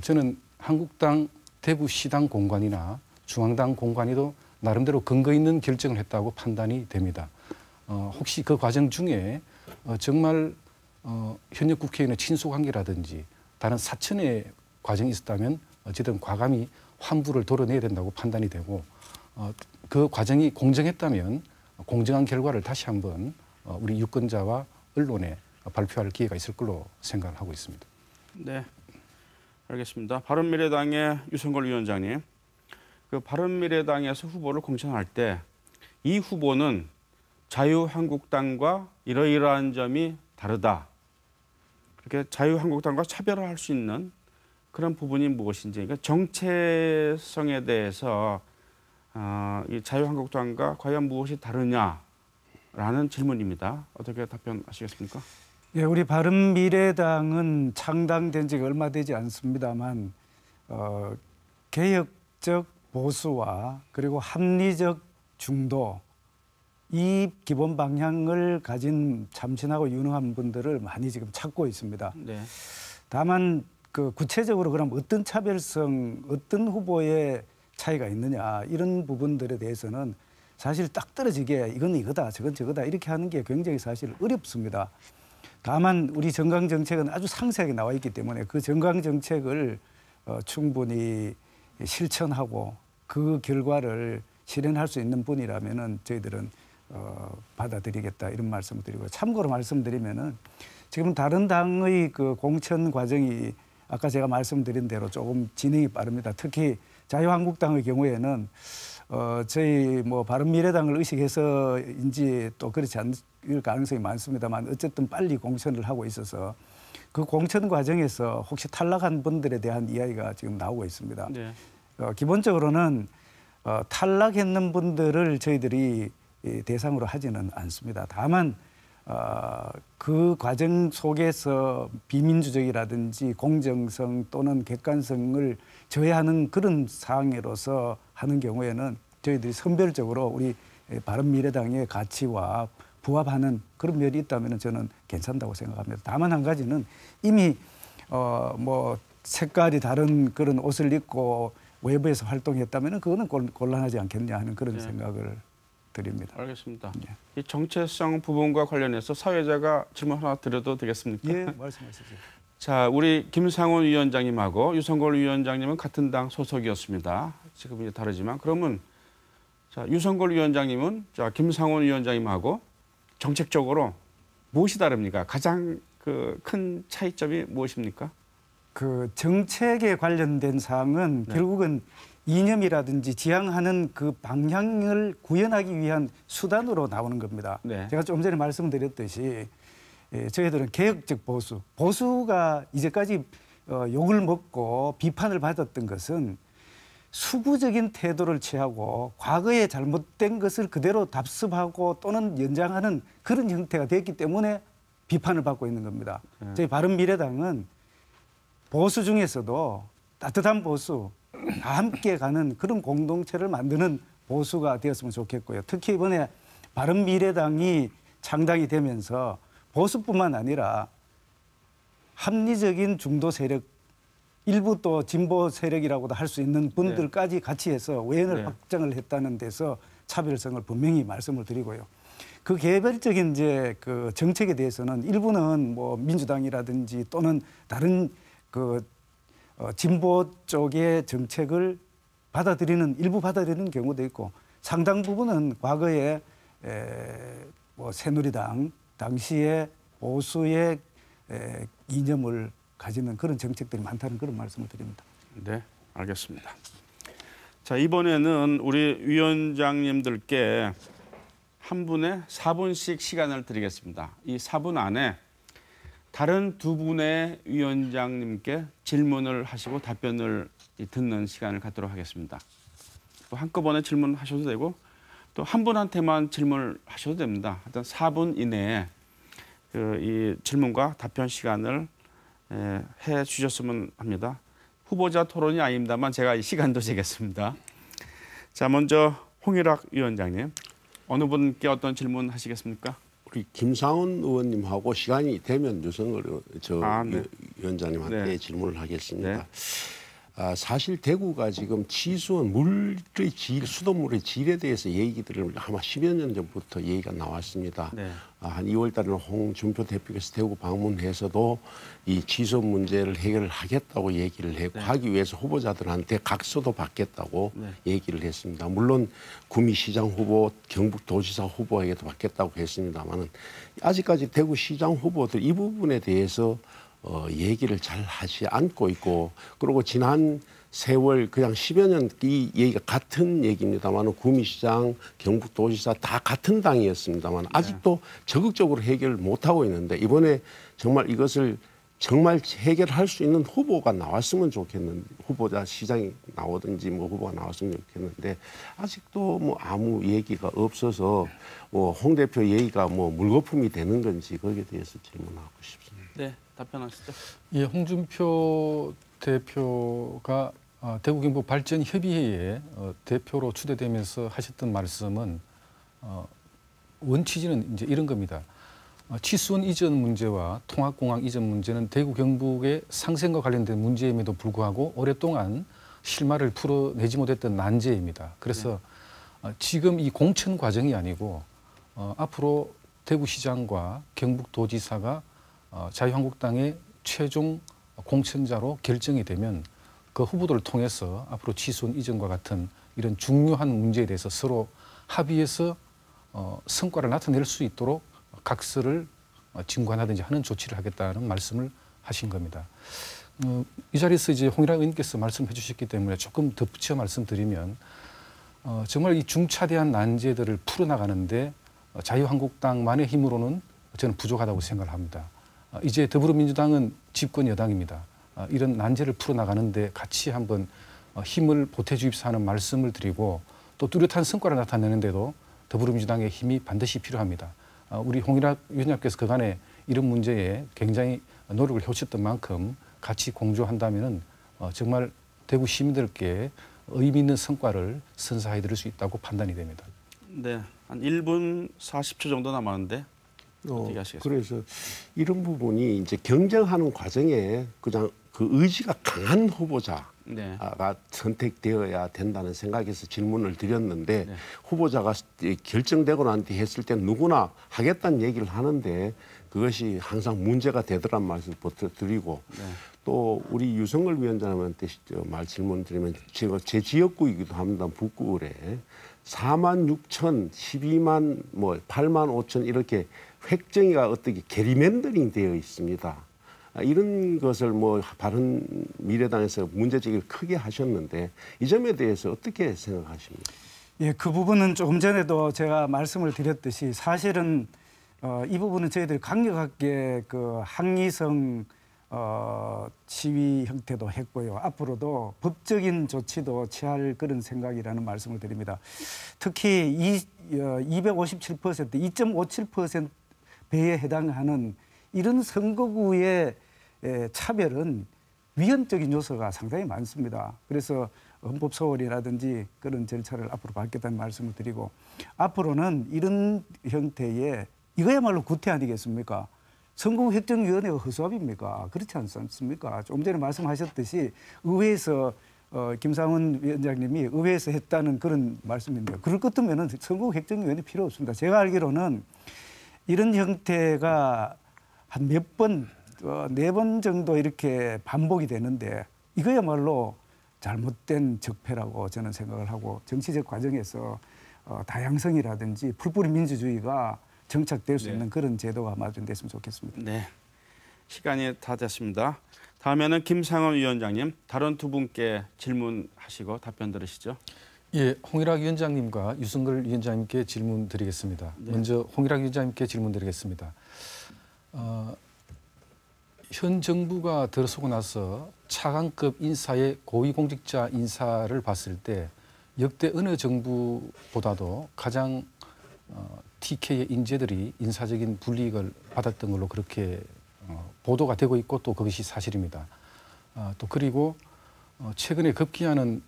Speaker 3: 저는 한국당 대구시당 공관이나 중앙당 공관위도 나름대로 근거 있는 결정을 했다고 판단이 됩니다. 혹시 그 과정 중에 정말 현역 국회의원의 친소관계라든지 다른 사천의 과정이 있었다면 어쨌든 과감히 환부를 도려내야 된다고 판단이 되고 그 과정이 공정했다면 공정한 결과를 다시 한번 우리 유권자와 언론에 발표할 기회가 있을 걸로 생각을 하고 있습니다.
Speaker 1: 네, 알겠습니다. 바른미래당의 유승걸 위원장님, 그 바른미래당에서 후보를 공천할 때 이 후보는 자유한국당과 이러이러한 점이 다르다. 그렇게 자유한국당과 차별을 할 수 있는 그런 부분이 무엇인지, 그러니까 정체성에 대해서 이 자유한국당과 과연 무엇이 다르냐라는 질문입니다. 어떻게 답변하시겠습니까?
Speaker 4: 예, 우리 바른미래당은 창당된 지가 얼마 되지 않습니다만 개혁적 보수와 그리고 합리적 중도 이 기본 방향을 가진 참신하고 유능한 분들을 많이 지금 찾고 있습니다.
Speaker 1: 네.
Speaker 4: 다만 그 구체적으로 그럼 어떤 차별성, 어떤 후보의 차이가 있느냐 이런 부분들에 대해서는 사실 딱 떨어지게 이건 이거다, 저건 저거다 이렇게 하는 게 굉장히 사실 어렵습니다. 다만 우리 정강 정책은 아주 상세하게 나와 있기 때문에 그 정강 정책을 충분히 실천하고 그 결과를 실현할 수 있는 분이라면은 저희들은 받아들이겠다 이런 말씀을 드리고 참고로 말씀드리면은 지금 다른 당의 그 공천 과정이 아까 제가 말씀드린 대로 조금 진행이 빠릅니다. 특히 자유한국당의 경우에는 저희 뭐 바른미래당을 의식해서인지 또 그렇지 않을 가능성이 많습니다만 어쨌든 빨리 공천을 하고 있어서 그 공천 과정에서 혹시 탈락한 분들에 대한 이야기가 지금 나오고 있습니다.
Speaker 1: 네.
Speaker 4: 기본적으로는 탈락했는 분들을 저희들이 대상으로 하지는 않습니다. 다만 그 과정 속에서 비민주적이라든지 공정성 또는 객관성을 저해하는 그런 사항으로서 하는 경우에는 저희들이 선별적으로 우리 바른미래당의 가치와 부합하는 그런 면이 있다면 저는 괜찮다고 생각합니다. 다만 한 가지는 이미 뭐 색깔이 다른 그런 옷을 입고 외부에서 활동했다면 그거는 곤란하지 않겠냐 하는 그런 생각을 드립니다.
Speaker 1: 알겠습니다.
Speaker 4: 예.
Speaker 1: 이 정체성 부분과 관련해서 사회자가 질문 하나 드려도 되겠습니까?
Speaker 4: 예, 말씀하시죠.
Speaker 1: 자, 우리 김상훈 위원장님하고 유성걸 위원장님은 같은 당 소속이었습니다. 지금 이제 다르지만 그러면 자, 유성걸 위원장님은 자, 김상훈 위원장님하고 정책적으로 무엇이 다릅니까? 가장 그 큰 차이점이 무엇입니까?
Speaker 4: 그 정책에 관련된 사항은
Speaker 1: 네.
Speaker 4: 결국은 이념이라든지 지향하는 그 방향을 구현하기 위한 수단으로 나오는 겁니다.
Speaker 1: 네.
Speaker 4: 제가 좀 전에 말씀드렸듯이 저희들은 개혁적 보수가 이제까지 욕을 먹고 비판을 받았던 것은 수구적인 태도를 취하고 과거에 잘못된 것을 그대로 답습하고 또는 연장하는 그런 형태가 됐기 때문에 비판을 받고 있는 겁니다. 저희 바른미래당은 보수 중에서도 따뜻한 보수, 다 함께 가는 그런 공동체를 만드는 보수가 되었으면 좋겠고요. 특히 이번에 바른미래당이 창당이 되면서 보수뿐만 아니라 합리적인 중도 세력, 일부 또 진보 세력이라고도 할 수 있는 분들까지 같이 해서 외연을
Speaker 1: 네.
Speaker 4: 확장을 했다는 데서 차별성을 분명히 말씀을 드리고요. 그 개별적인 이제 그 정책에 대해서는 일부는 뭐 민주당이라든지 또는 다른 그 진보 쪽의 정책을 일부 받아들이는 경우도 있고 상당 부분은 과거에 뭐 새누리당 당시에 보수의 이념을 가지는 그런 정책들이 많다는 그런 말씀을 드립니다.
Speaker 1: 네, 알겠습니다. 자, 이번에는 우리 위원장님들께 한 분에 4분씩 시간을 드리겠습니다. 이 4분 안에 다른 두 분의 위원장님께 질문을 하시고 답변을 듣는 시간을 갖도록 하겠습니다. 또 한꺼번에 질문하셔도 되고 또 한 분한테만 질문을 하셔도 됩니다. 하여튼 4분 이내에 이 질문과 답변 시간을 해 주셨으면 합니다. 후보자 토론이 아닙니다만 제가 이 시간도 재겠습니다. 자, 먼저 홍일학 위원장님, 어느 분께 어떤 질문 하시겠습니까?
Speaker 2: 우리 김상훈 의원님하고 시간이 되면 유성걸
Speaker 1: 네.
Speaker 2: 위원장님한테
Speaker 1: 네.
Speaker 2: 질문을 하겠습니다.
Speaker 1: 네.
Speaker 2: 사실 대구가 지금 치수원 물의 질, 수돗물의 질에 대해서 얘기들을 아마 10여 년 전부터 얘기가 나왔습니다.
Speaker 1: 네.
Speaker 2: 한 2월 달에는 홍준표 대표께서 대구 방문해서도 이 치수원 문제를 해결을 하겠다고 얘기를 했고 하기 위해서 후보자들한테 각서도 받겠다고 얘기를 했습니다. 물론 구미시장 후보, 경북도지사 후보에게도 받겠다고 했습니다만은 아직까지 대구시장 후보들 이 부분에 대해서 얘기를 잘 하지 않고 있고, 그리고 지난 세월 그냥 10여 년 이 얘기가 같은 얘기입니다만 구미시장, 경북도지사 다 같은 당이었습니다만 아직도 적극적으로 해결을 못하고 있는데 이번에 정말 이것을 정말 해결할 수 있는 후보가 나왔으면 좋겠는데, 후보자 시장이 나오든지 뭐 후보가 나왔으면 좋겠는데 아직도 뭐 아무 얘기가 없어서 뭐 홍 대표 얘기가 뭐 물거품이 되는 건지 거기에 대해서 질문하고 싶습니다.
Speaker 1: 네, 답변하시죠.
Speaker 3: 예, 홍준표 대표가 대구 경북 발전 협의회에 대표로 추대되면서 하셨던 말씀은 원취지는 이제 이런 겁니다. 치수원 이전 문제와 통합공항 이전 문제는 대구 경북의 상생과 관련된 문제임에도 불구하고 오랫동안 실마리를 풀어내지 못했던 난제입니다. 그래서 지금 이 공천 과정이 아니고 앞으로 대구시장과 경북도지사가 자유한국당의 최종 공천자로 결정이 되면 그 후보들을 통해서 앞으로 치수원 이전과 같은 이런 중요한 문제에 대해서 서로 합의해서 성과를 나타낼 수 있도록 각서를 진관하든지 하는 조치를 하겠다는 말씀을 하신 겁니다. 이 자리에서 이제 홍일학 의원님께서 말씀해 주셨기 때문에 조금 덧붙여 말씀드리면 정말 이 중차대한 난제들을 풀어나가는데 자유한국당만의 힘으로는 저는 부족하다고 생각을 합니다. 이제 더불어민주당은 집권 여당입니다. 이런 난제를 풀어나가는데 같이 한번 힘을 보태주십사 하는 말씀을 드리고 또 뚜렷한 성과를 나타내는데도 더불어민주당의 힘이 반드시 필요합니다. 우리 홍일학 위원장께서 그간에 이런 문제에 굉장히 노력을 해오셨던 만큼 같이 공조한다면 정말 대구 시민들께 의미 있는 성과를 선사해 드릴 수 있다고 판단이 됩니다.
Speaker 1: 네, 한 1분 40초 정도 남았는데 어떻게 하시겠습니까?
Speaker 2: 그래서 이런 부분이 이제 경쟁하는 과정에 그냥 그 의지가 강한 후보자가
Speaker 1: 네.
Speaker 2: 선택되어야 된다는 생각에서 질문을 드렸는데
Speaker 1: 네.
Speaker 2: 후보자가 결정되고 난 뒤 했을 때 누구나 하겠다는 얘기를 하는데 그것이 항상 문제가 되더란 말씀을 드리고
Speaker 1: 네.
Speaker 2: 또 우리 유성걸 위원장님한테 질문 드리면 제가 제 지역구이기도 합니다. 북구을에 4만 6천, 12만, 8만 5천 이렇게 획정이가 어떻게 게리맨더링 되어 있습니다. 이런 것을 바른 미래당에서 문제제기를 크게 하셨는데 이 점에 대해서 어떻게 생각하십니까?
Speaker 4: 예, 그 부분은 조금 전에도 제가 말씀을 드렸듯이 사실은 이 부분은 저희들이 강력하게 그 항의성 시위 형태도 했고요. 앞으로도 법적인 조치도 취할 그런 생각이라는 말씀을 드립니다. 특히 257%, 2.57% 배에 해당하는 이런 선거구의 차별은 위헌적인 요소가 상당히 많습니다. 그래서 헌법 소홀이라든지 그런 절차를 앞으로 밟겠다는 말씀을 드리고 앞으로는 이런 형태의 이거야말로 구태 아니겠습니까? 선거구 획정위원회가 허수아비입니까? 그렇지 않습니까? 조금 전에 말씀하셨듯이 의회에서 김상원 위원장님이 의회에서 했다는 그런 말씀인데요. 그럴 것 같으면 선거구 획정위원회 필요 없습니다. 제가 알기로는 이런 형태가 한 몇 번, 4번 정도 이렇게 반복이 되는데 이거야말로 잘못된 적폐라고 저는 생각을 하고 정치적 과정에서 다양성이라든지 풀뿌리 민주주의가 정착될 수 있는 그런 제도가 마련됐으면 좋겠습니다.
Speaker 1: 네, 시간이 다 됐습니다. 다음에는 김상원 위원장님 다른 두 분께 질문하시고 답변 들으시죠.
Speaker 3: 예, 홍일학 위원장님과 유승걸 위원장님께 질문 드리겠습니다.
Speaker 1: 네.
Speaker 3: 먼저 홍일학 위원장님께 질문 드리겠습니다. 현 정부가 들어서고 나서 차관급 인사의 고위공직자 인사를 봤을 때 역대 어느 정부보다도 가장 TK의 인재들이 인사적인 불이익을 받았던 걸로 그렇게 보도가 되고 있고 또 그것이 사실입니다. 또 그리고 최근에 급기야는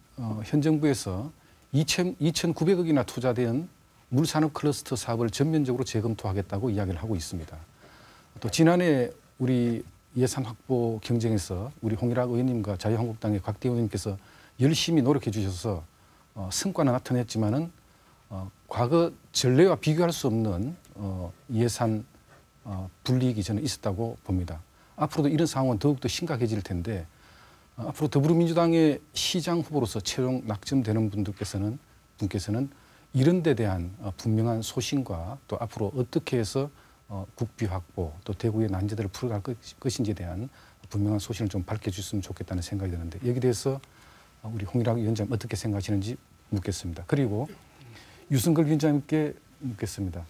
Speaker 3: 현 정부에서 2,900억이나 투자된 물산업 클러스터 사업을 전면적으로 재검토하겠다고 이야기를 하고 있습니다. 또 지난해 우리 예산 확보 경쟁에서 우리 홍일학 의원님과 자유한국당의 곽대원 의원님께서 열심히 노력해 주셔서 성과는 나타냈지만은 과거 전례와 비교할 수 없는 예산 불이익이 저는 있었다고 봅니다. 앞으로도 이런 상황은 더욱더 심각해질 텐데 앞으로 더불어민주당의 시장 후보로서 최종 낙점되는 분께서는 이런 데 대한 분명한 소신과 또 앞으로 어떻게 해서 국비 확보 또 대구의 난제들을 풀어갈 것인지에 대한 분명한 소신을 좀 밝혀주셨으면 좋겠다는 생각이 드는데 여기에 대해서 우리 홍일학 위원장 어떻게 생각하시는지 묻겠습니다. 그리고 유승걸 위원장님께 묻겠습니다.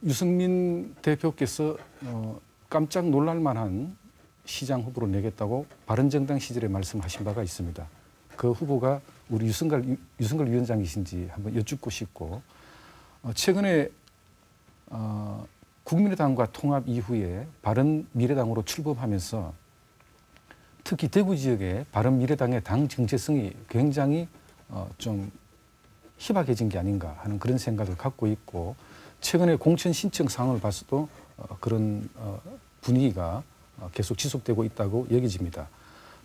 Speaker 3: 유승민 대표께서 깜짝 놀랄 만한 시장 후보를 내겠다고 바른정당 시절에 말씀하신 바가 있습니다. 그 후보가 우리 유승걸 위원장이신지 한번 여쭙고 싶고 최근에 국민의당과 통합 이후에 바른미래당으로 출범하면서 특히 대구 지역의 바른미래당의 당 정체성이 굉장히 좀 희박해진 게 아닌가 하는 그런 생각을 갖고 있고 최근에 공천 신청 상황을 봐서도 그런 분위기가 계속 지속되고 있다고 여겨집니다.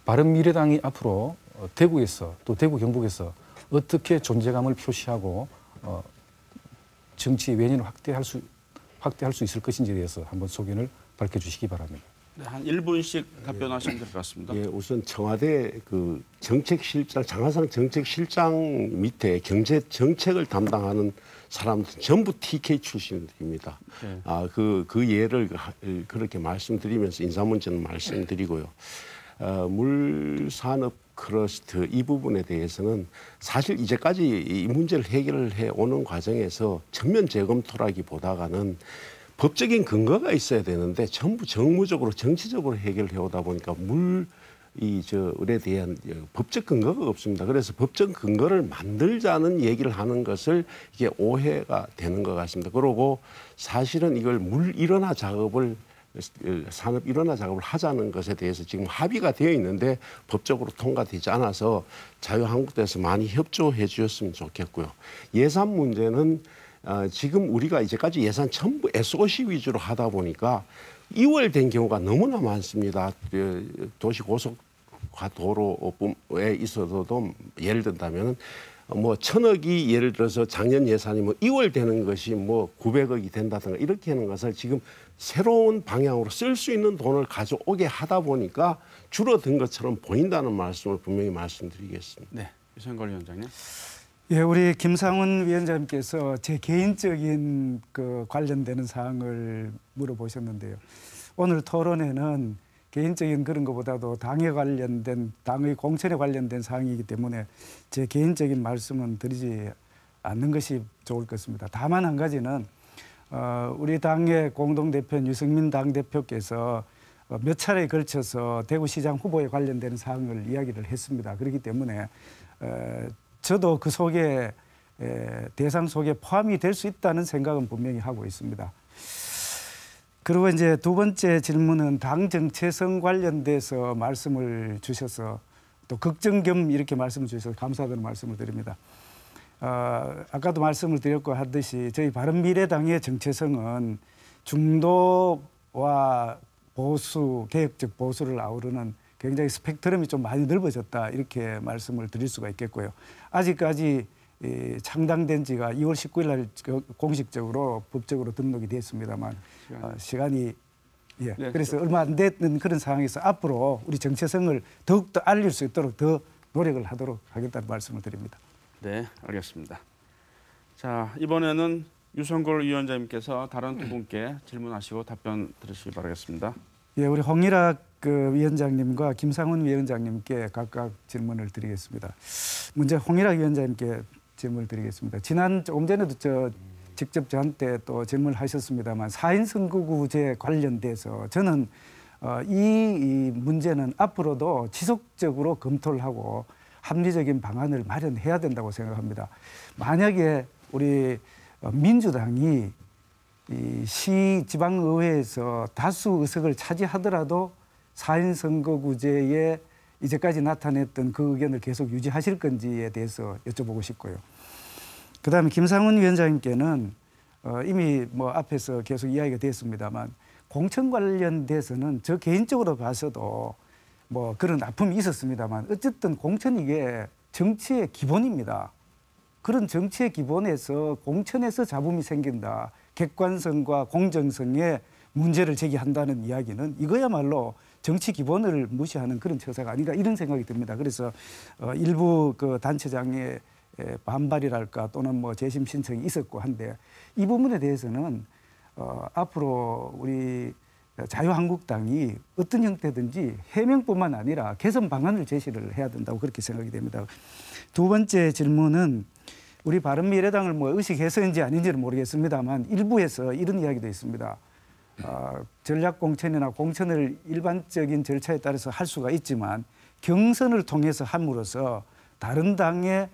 Speaker 3: 바른미래당이 앞으로 대구에서 또 대구 경북에서 어떻게 존재감을 표시하고 정치의 외연을 확대할 수 있을 것인지에 대해서 한번 소견을 밝혀주시기 바랍니다.
Speaker 1: 네, 한 1분씩 답변하시면 될 것 같습니다.
Speaker 2: 예, 우선 청와대 그 정책실장, 장하상 정책실장 밑에 경제 정책을 담당하는 사람들 전부 TK 출신들입니다.
Speaker 1: 네.
Speaker 2: 그 예를 그렇게 말씀드리면서 인사문제는 말씀드리고요. 물산업 클러스터 이 부분에 대해서는 사실 이제까지 이 문제를 해결을 해 오는 과정에서 전면 재검토라기보다는 법적인 근거가 있어야 되는데 전부 정무적으로 정치적으로 해결해 오다 보니까 을에 대한 법적 근거가 없습니다. 그래서 법적 근거를 만들자는 얘기를 하는 것을 이게 오해가 되는 것 같습니다. 그리고 사실은 이걸 물 일원화 작업을 산업 일원화 작업을 하자는 것에 대해서 지금 합의가 되어 있는데 법적으로 통과되지 않아서 자유한국당에서 많이 협조해 주셨으면 좋겠고요. 예산 문제는 지금 우리가 이제까지 예산 전부 SOC 위주로 하다 보니까 2월 된 경우가 너무나 많습니다. 도시 고속도로에 있어서도 예를 든다면 뭐 1,000억이 예를 들어서 작년 예산이 뭐 2월 되는 것이 뭐 900억이 된다든가 이렇게 하는 것을 지금 새로운 방향으로 쓸 수 있는 돈을 가져오게 하다 보니까 줄어든 것처럼 보인다는 말씀을 분명히 말씀드리겠습니다.
Speaker 1: 네, 유성걸 위원장님.
Speaker 4: 예, 우리 김상훈 위원장님께서 제 개인적인 그 관련되는 사항을 물어보셨는데요. 오늘 토론회는 개인적인 그런 것보다도 당에 관련된, 당의 공천에 관련된 사항이기 때문에 제 개인적인 말씀은 드리지 않는 것이 좋을 것 같습니다. 다만 한 가지는 우리 당의 공동대표 유승민 당대표께서 몇 차례에 걸쳐서 대구시장 후보에 관련되는 사항을 이야기를 했습니다. 그렇기 때문에 저도 그 속에 대상 속에 포함이 될 수 있다는 생각은 분명히 하고 있습니다. 그리고 이제 두 번째 질문은 당 정체성 관련돼서 말씀을 주셔서 또 걱정 겸 이렇게 말씀을 주셔서 감사하다는 말씀을 드립니다. 아까도 말씀을 드렸고 하듯이 저희 바른미래당의 정체성은 중도와 보수, 개혁적 보수를 아우르는 굉장히 스펙트럼이 좀 많이 넓어졌다 이렇게 말씀을 드릴 수가 있겠고요. 아직까지 창당된 지가 2월 19일 날 공식적으로 법적으로 등록이 됐습니다만 시간이 예,
Speaker 1: 네,
Speaker 4: 그래서 얼마 안 되는 그런 상황에서 앞으로 우리 정체성을 더욱더 알릴 수 있도록 더 노력을 하도록 하겠다는 말씀을 드립니다.
Speaker 1: 네, 알겠습니다. 자, 이번에는 유성걸 위원장님께서 다른 두 분께 질문하시고 답변 들으시기 바라겠습니다.
Speaker 4: 예, 우리 홍일학 그 위원장님과 김상훈 위원장님께 각각 질문을 드리겠습니다. 먼저 홍일학 위원장님께 질문을 드리겠습니다. 조금 전에도 직접 저한테 또 질문을 하셨습니다만 4인 선거구제 관련돼서 저는 이 문제는 앞으로도 지속적으로 검토를 하고 합리적인 방안을 마련해야 된다고 생각합니다. 만약에 우리 민주당이 이 시 지방의회에서 다수 의석을 차지하더라도 4인 선거구제에 이제까지 나타냈던 그 의견을 계속 유지하실 건지에 대해서 여쭤보고 싶고요. 그다음에 김상훈 위원장님께는 이미 뭐 앞에서 계속 이야기가 됐습니다만 공천 관련돼서는 저 개인적으로 봐서도 뭐 그런 아픔이 있었습니다만 어쨌든 공천 이게 정치의 기본입니다. 그런 정치의 기본에서 공천에서 잡음이 생긴다. 객관성과 공정성에 문제를 제기한다는 이야기는 이거야말로 정치 기본을 무시하는 그런 처사가 아닌가 이런 생각이 듭니다. 그래서 일부 그 단체장의 반발이랄까 또는 뭐 재심 신청이 있었고 한데 이 부분에 대해서는 앞으로 우리 자유한국당이 어떤 형태든지 해명뿐만 아니라 개선 방안을 제시를 해야 된다고 그렇게 생각이 됩니다. 두 번째 질문은 우리 바른미래당을 뭐 의식해서인지 아닌지는 모르겠습니다만 일부에서 이런 이야기도 있습니다. 전략공천이나 공천을 일반적인 절차에 따라서 할 수가 있지만 경선을 통해서 함으로써 다른 당에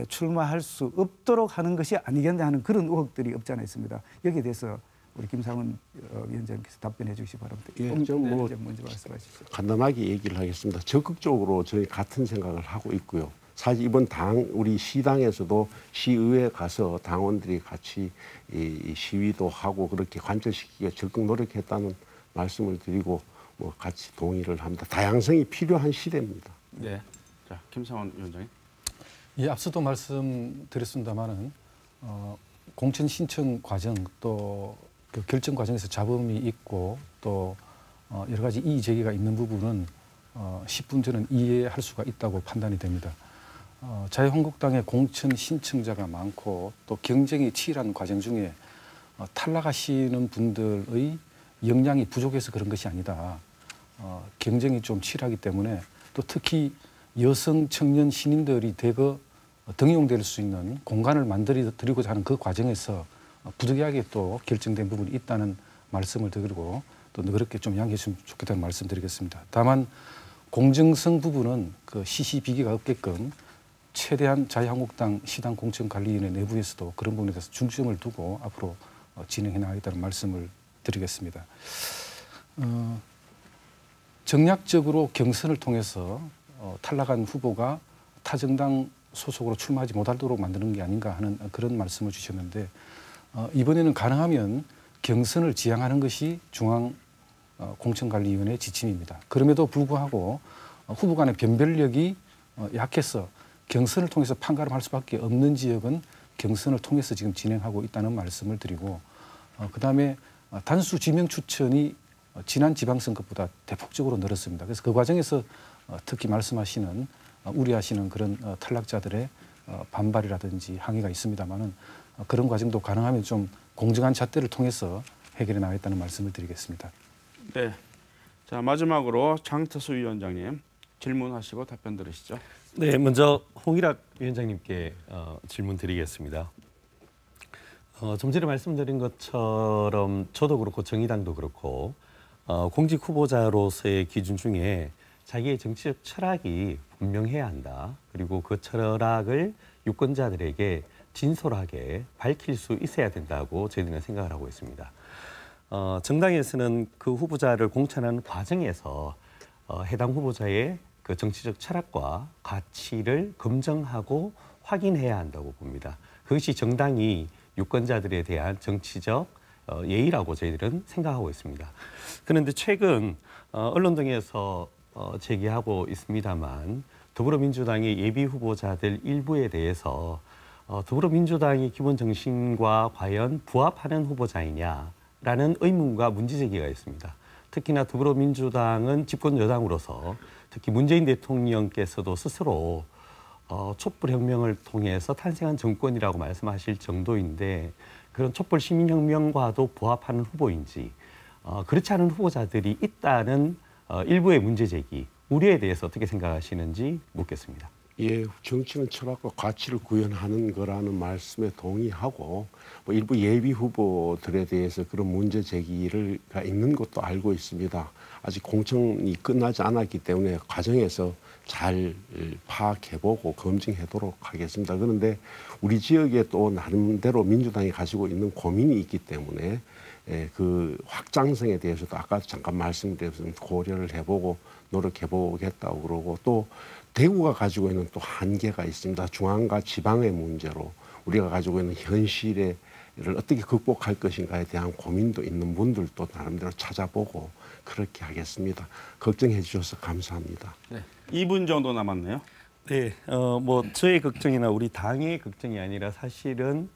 Speaker 4: 출마할 수 없도록 하는 것이 아니겠냐 하는 그런 의혹들이 없지 않아 있습니다. 여기에 대해서 우리 김상훈 위원장님께서 답변해 주시기 바랍니다.
Speaker 2: 예, 좀 뭐
Speaker 4: 먼저 말씀하십시오.
Speaker 2: 간단하게 얘기를 하겠습니다. 적극적으로 저희 같은 생각을 하고 있고요. 사실 이번 우리 시당에서도 시의회에 가서 당원들이 같이 이 시위도 하고 그렇게 관철시키기에 적극 노력했다는 말씀을 드리고 뭐 같이 동의를 합니다. 다양성이 필요한 시대입니다.
Speaker 1: 네, 자 김상훈 위원장님.
Speaker 3: 예, 앞서도 말씀드렸습니다마는 공천 신청 과정 또 그 결정 과정에서 잡음이 있고 또 여러 가지 이의 제기가 있는 부분은 10분 전은 이해할 수가 있다고 판단이 됩니다. 자유한국당의 공천 신청자가 많고 또 경쟁이 치열한 과정 중에 탈락하시는 분들의 역량이 부족해서 그런 것이 아니다. 경쟁이 좀 치열하기 때문에 또 특히 여성 청년 신인들이 대거 등용될 수 있는 공간을 만들어드리고자 하는 그 과정에서 부득이하게 또 결정된 부분이 있다는 말씀을 드리고 또 그렇게 좀 양해했으면 좋겠다는 말씀 드리겠습니다. 다만 공정성 부분은 그 시시비기가 없게끔 최대한 자유한국당 시당 공천관리위원회 내부에서도 그런 부분에 대해서 중점을 두고 앞으로 진행해 나가겠다는 말씀을 드리겠습니다. 정략적으로 경선을 통해서 탈락한 후보가 타정당 소속으로 출마하지 못하도록 만드는 게 아닌가 하는 그런 말씀을 주셨는데 이번에는 가능하면 경선을 지향하는 것이 중앙공천관리위원회의 지침입니다. 그럼에도 불구하고 후보 간의 변별력이 약해서 경선을 통해서 판가름할 수밖에 없는 지역은 경선을 통해서 지금 진행하고 있다는 말씀을 드리고 그다음에 단수 지명 추천이 지난 지방선거보다 대폭적으로 늘었습니다. 그래서 그 과정에서 특히 말씀하시는 우려하시는 그런 탈락자들의 반발이라든지 항의가 있습니다만은 그런 과정도 가능하면 좀 공정한 잣대를 통해서 해결해 나가겠다는 말씀을 드리겠습니다.
Speaker 1: 네. 자, 마지막으로 장태수 위원장님 질문하시고 답변 들으시죠.
Speaker 5: 네, 먼저 홍일학 위원장님께 질문 드리겠습니다. 좀 전에 말씀드린 것처럼 저도 그렇고 정의당도 그렇고 공직 후보자로서의 기준 중에 자기의 정치적 철학이 분명해야 한다. 그리고 그 철학을 유권자들에게 진솔하게 밝힐 수 있어야 된다고 저희들은 생각을 하고 있습니다. 정당에서는 그 후보자를 공천하는 과정에서 해당 후보자의 그 정치적 철학과 가치를 검증하고 확인해야 한다고 봅니다. 그것이 정당이 유권자들에 대한 정치적 예의라고 저희들은 생각하고 있습니다. 그런데 최근 언론 등에서 제기하고 있습니다만 더불어민주당의 예비 후보자들 일부에 대해서 더불어민주당의 기본 정신과 과연 부합하는 후보자이냐라는 의문과 문제 제기가 있습니다. 특히나 더불어민주당은 집권 여당으로서 특히 문재인 대통령께서도 스스로 촛불혁명을 통해서 탄생한 정권이라고 말씀하실 정도인데 그런 촛불 시민혁명과도 부합하는 후보인지 그렇지 않은 후보자들이 있다는 일부의 문제 제기, 우려에 대해서 어떻게 생각하시는지 묻겠습니다.
Speaker 2: 예, 정치는 철학과 가치를 구현하는 거라는 말씀에 동의하고 뭐 일부 예비 후보들에 대해서 그런 문제 제기가 있는 것도 알고 있습니다. 아직 공천이 끝나지 않았기 때문에 과정에서 잘 파악해보고 검증하도록 하겠습니다. 그런데 우리 지역에 또 나름대로 민주당이 가지고 있는 고민이 있기 때문에 그 확장성에 대해서도 아까 잠깐 말씀드렸지만 고려를 해보고 노력해보겠다고 그러고 또 대구가 가지고 있는 또 한계가 있습니다. 중앙과 지방의 문제로 우리가 가지고 있는 현실을 어떻게 극복할 것인가에 대한 고민도 있는 분들도 나름대로 찾아보고 그렇게 하겠습니다. 걱정해 주셔서 감사합니다.
Speaker 1: 네. 2분 정도 남았네요.
Speaker 5: 네, 뭐 저의 걱정이나 우리 당의 걱정이 아니라 사실은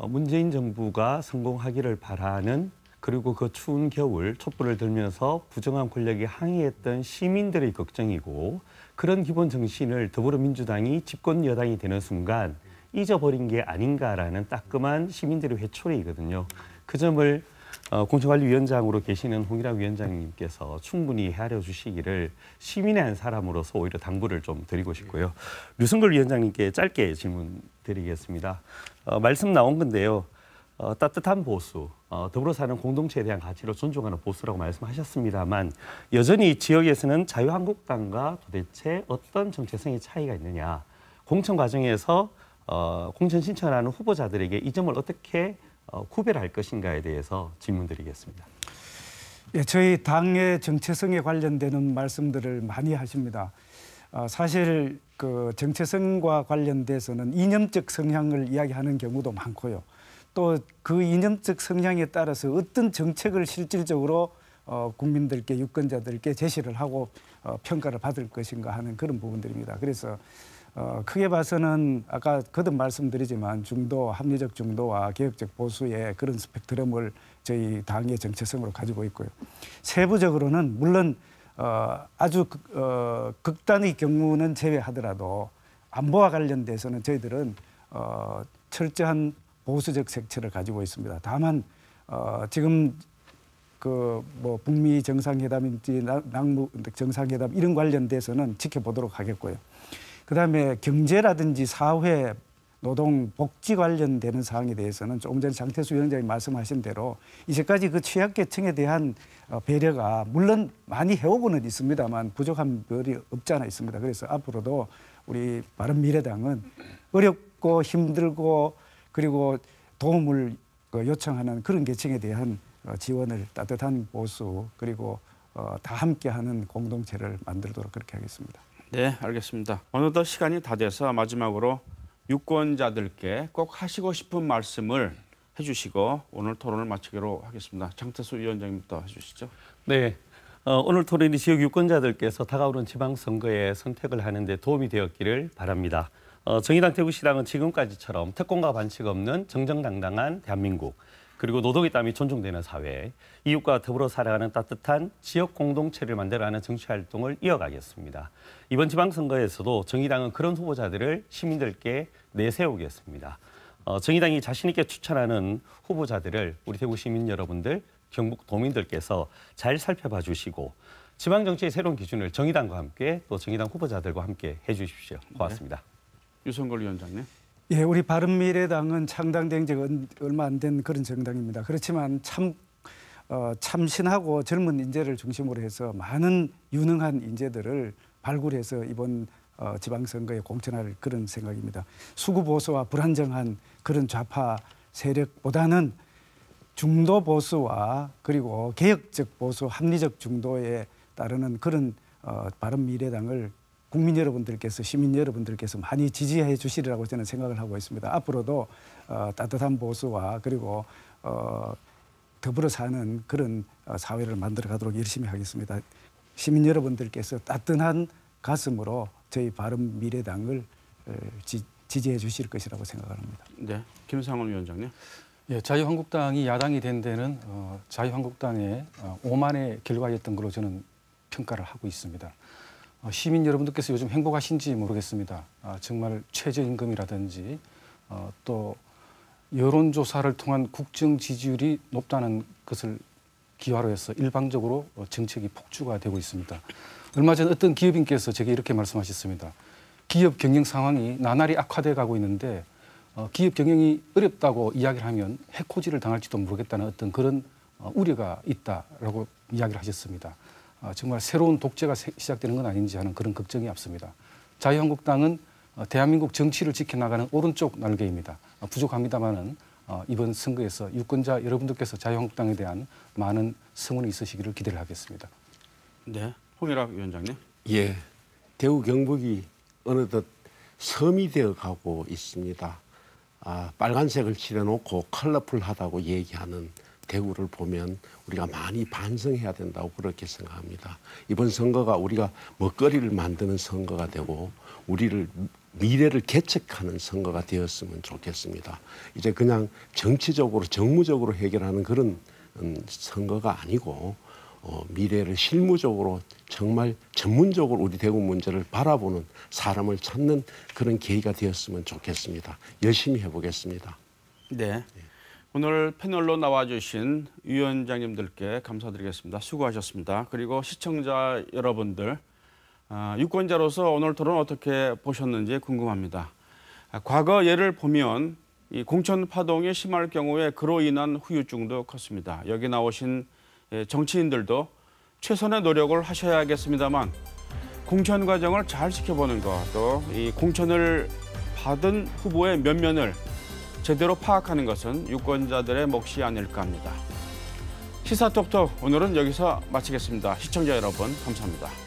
Speaker 5: 문재인 정부가 성공하기를 바라는 그리고 그 추운 겨울 촛불을 들면서 부정한 권력에 항의했던 시민들의 걱정이고 그런 기본 정신을 더불어민주당이 집권 여당이 되는 순간 잊어버린 게 아닌가라는 따끔한 시민들의 회초리이거든요. 그 점을 공천관리위원장으로 계시는 홍일학 위원장님께서 충분히 헤아려 주시기를 시민의 한 사람으로서 오히려 당부를 좀 드리고 싶고요. 류승걸 위원장님께 짧게 질문 드리겠습니다. 말씀 나온 건데요. 따뜻한 보수, 더불어 사는 공동체에 대한 가치를 존중하는 보수라고 말씀하셨습니다만 여전히 지역에서는 자유한국당과 도대체 어떤 정체성의 차이가 있느냐. 공천 과정에서 공천 신청하는 후보자들에게 이 점을 어떻게 구별할 것인가에 대해서 질문드리겠습니다.
Speaker 4: 예, 저희 당의 정체성에 관련되는 말씀들을 많이 하십니다. 사실 그 정체성과 관련돼서는 이념적 성향을 이야기하는 경우도 많고요. 또 그 이념적 성향에 따라서 어떤 정책을 실질적으로 국민들께 유권자들께 제시를 하고 평가를 받을 것인가 하는 그런 부분들입니다. 그래서 크게 봐서는 아까 거듭 말씀드리지만 중도, 합리적 중도와 개혁적 보수의 그런 스펙트럼을 저희 당의 정체성으로 가지고 있고요. 세부적으로는 물론 아주 극단의 경우는 제외하더라도 안보와 관련돼서는 저희들은 철저한 보수적 색채를 가지고 있습니다. 다만 지금 그 뭐 북미 정상회담인지 남북 정상회담 이런 관련돼서는 지켜보도록 하겠고요. 그다음에 경제라든지 사회 노동 복지 관련되는 사항에 대해서는 조금 전에 장태수 위원장이 말씀하신 대로 이제까지 그 취약계층에 대한 배려가 물론 많이 해오고는 있습니다만 부족한 별이 없지 않아 있습니다. 그래서 앞으로도 우리 바른미래당은 어렵고 힘들고 그리고 도움을 요청하는 그런 계층에 대한 지원을 따뜻한 보수 그리고 다 함께하는 공동체를 만들도록 그렇게 하겠습니다.
Speaker 1: 네, 알겠습니다. 어느덧 시간이 다 돼서 마지막으로 유권자들께 꼭 하시고 싶은 말씀을 해주시고 오늘 토론을 마치기로 하겠습니다. 장태수 위원장님부터 해주시죠.
Speaker 5: 네, 오늘 토론이 지역 유권자들께서 다가오는 지방선거에 선택을 하는 데 도움이 되었기를 바랍니다. 정의당 대구시당은 지금까지처럼 특권과 반칙 없는 정정당당한 대한민국, 그리고 노동의 땀이 존중되는 사회, 이웃과 더불어 살아가는 따뜻한 지역 공동체를 만들어가는 정치활동을 이어가겠습니다. 이번 지방선거에서도 정의당은 그런 후보자들을 시민들께 내세우겠습니다. 정의당이 자신 있게 추천하는 후보자들을 우리 대구 시민 여러분들, 경북 도민들께서 잘 살펴봐 주시고 지방정치의 새로운 기준을 정의당과 함께 또 정의당 후보자들과 함께 해주십시오. 고맙습니다.
Speaker 1: 네. 유성걸 위원장님.
Speaker 4: 예, 우리 바른미래당은 창당된 지가 얼마 안 된 그런 정당입니다. 그렇지만 참신하고 젊은 인재를 중심으로 해서 많은 유능한 인재들을 발굴해서 이번 지방선거에 공천할 그런 생각입니다. 수구보수와 불안정한 그런 좌파 세력보다는 중도 보수와 그리고 개혁적 보수, 합리적 중도에 따르는 그런 바른미래당을 국민 여러분들께서, 시민 여러분들께서 많이 지지해 주시리라고 저는 생각을 하고 있습니다. 앞으로도 따뜻한 보수와 그리고 더불어 사는 그런 사회를 만들어 가도록 열심히 하겠습니다. 시민 여러분들께서 따뜻한 가슴으로 저희 바른미래당을 지지해 주실 것이라고 생각합니다.
Speaker 1: 네, 김상원 위원장님.
Speaker 3: 예, 자유한국당이 야당이 된 데는 자유한국당의 오만의 결과였던 걸로 저는 평가를 하고 있습니다. 시민 여러분들께서 요즘 행복하신지 모르겠습니다. 정말 최저임금이라든지 또 여론조사를 통한 국정 지지율이 높다는 것을 기화로 해서 일방적으로 정책이 폭주가 되고 있습니다. 얼마 전 어떤 기업인께서 제게 이렇게 말씀하셨습니다. 기업 경영 상황이 나날이 악화돼 가고 있는데 기업 경영이 어렵다고 이야기를 하면 해코지를 당할지도 모르겠다는 어떤 그런 우려가 있다라고 이야기를 하셨습니다. 정말 새로운 독재가 시작되는 건 아닌지 하는 그런 걱정이 앞섭니다. 자유한국당은 대한민국 정치를 지켜나가는 오른쪽 날개입니다. 부족합니다마는 이번 선거에서 유권자 여러분들께서 자유한국당에 대한 많은 성원이 있으시기를 기대를 하겠습니다.
Speaker 1: 네, 홍일학 위원장님.
Speaker 2: 예, 대구 경북이 어느덧 섬이 되어 가고 있습니다. 빨간색을 칠해놓고 컬러풀하다고 얘기하는 대구를 보면 우리가 많이 반성해야 된다고 그렇게 생각합니다. 이번 선거가 우리가 먹거리를 만드는 선거가 되고 우리를 미래를 개척하는 선거가 되었으면 좋겠습니다. 이제 그냥 정치적으로 정무적으로 해결하는 그런 선거가 아니고 미래를 실무적으로 정말 전문적으로 우리 대구 문제를 바라보는 사람을 찾는 그런 계기가 되었으면 좋겠습니다. 열심히 해보겠습니다.
Speaker 1: 네. 오늘 패널로 나와주신 위원장님들께 감사드리겠습니다. 수고하셨습니다. 그리고 시청자 여러분들, 유권자로서 오늘 토론 어떻게 보셨는지 궁금합니다. 과거 예를 보면 이 공천 파동이 심할 경우에 그로 인한 후유증도 컸습니다. 여기 나오신 정치인들도 최선의 노력을 하셔야겠습니다만 공천 과정을 잘 지켜보는 것, 또 이 공천을 받은 후보의 면면을 제대로 파악하는 것은 유권자들의 몫이 아닐까 합니다. 시사톡톡 오늘은 여기서 마치겠습니다. 시청자 여러분 감사합니다.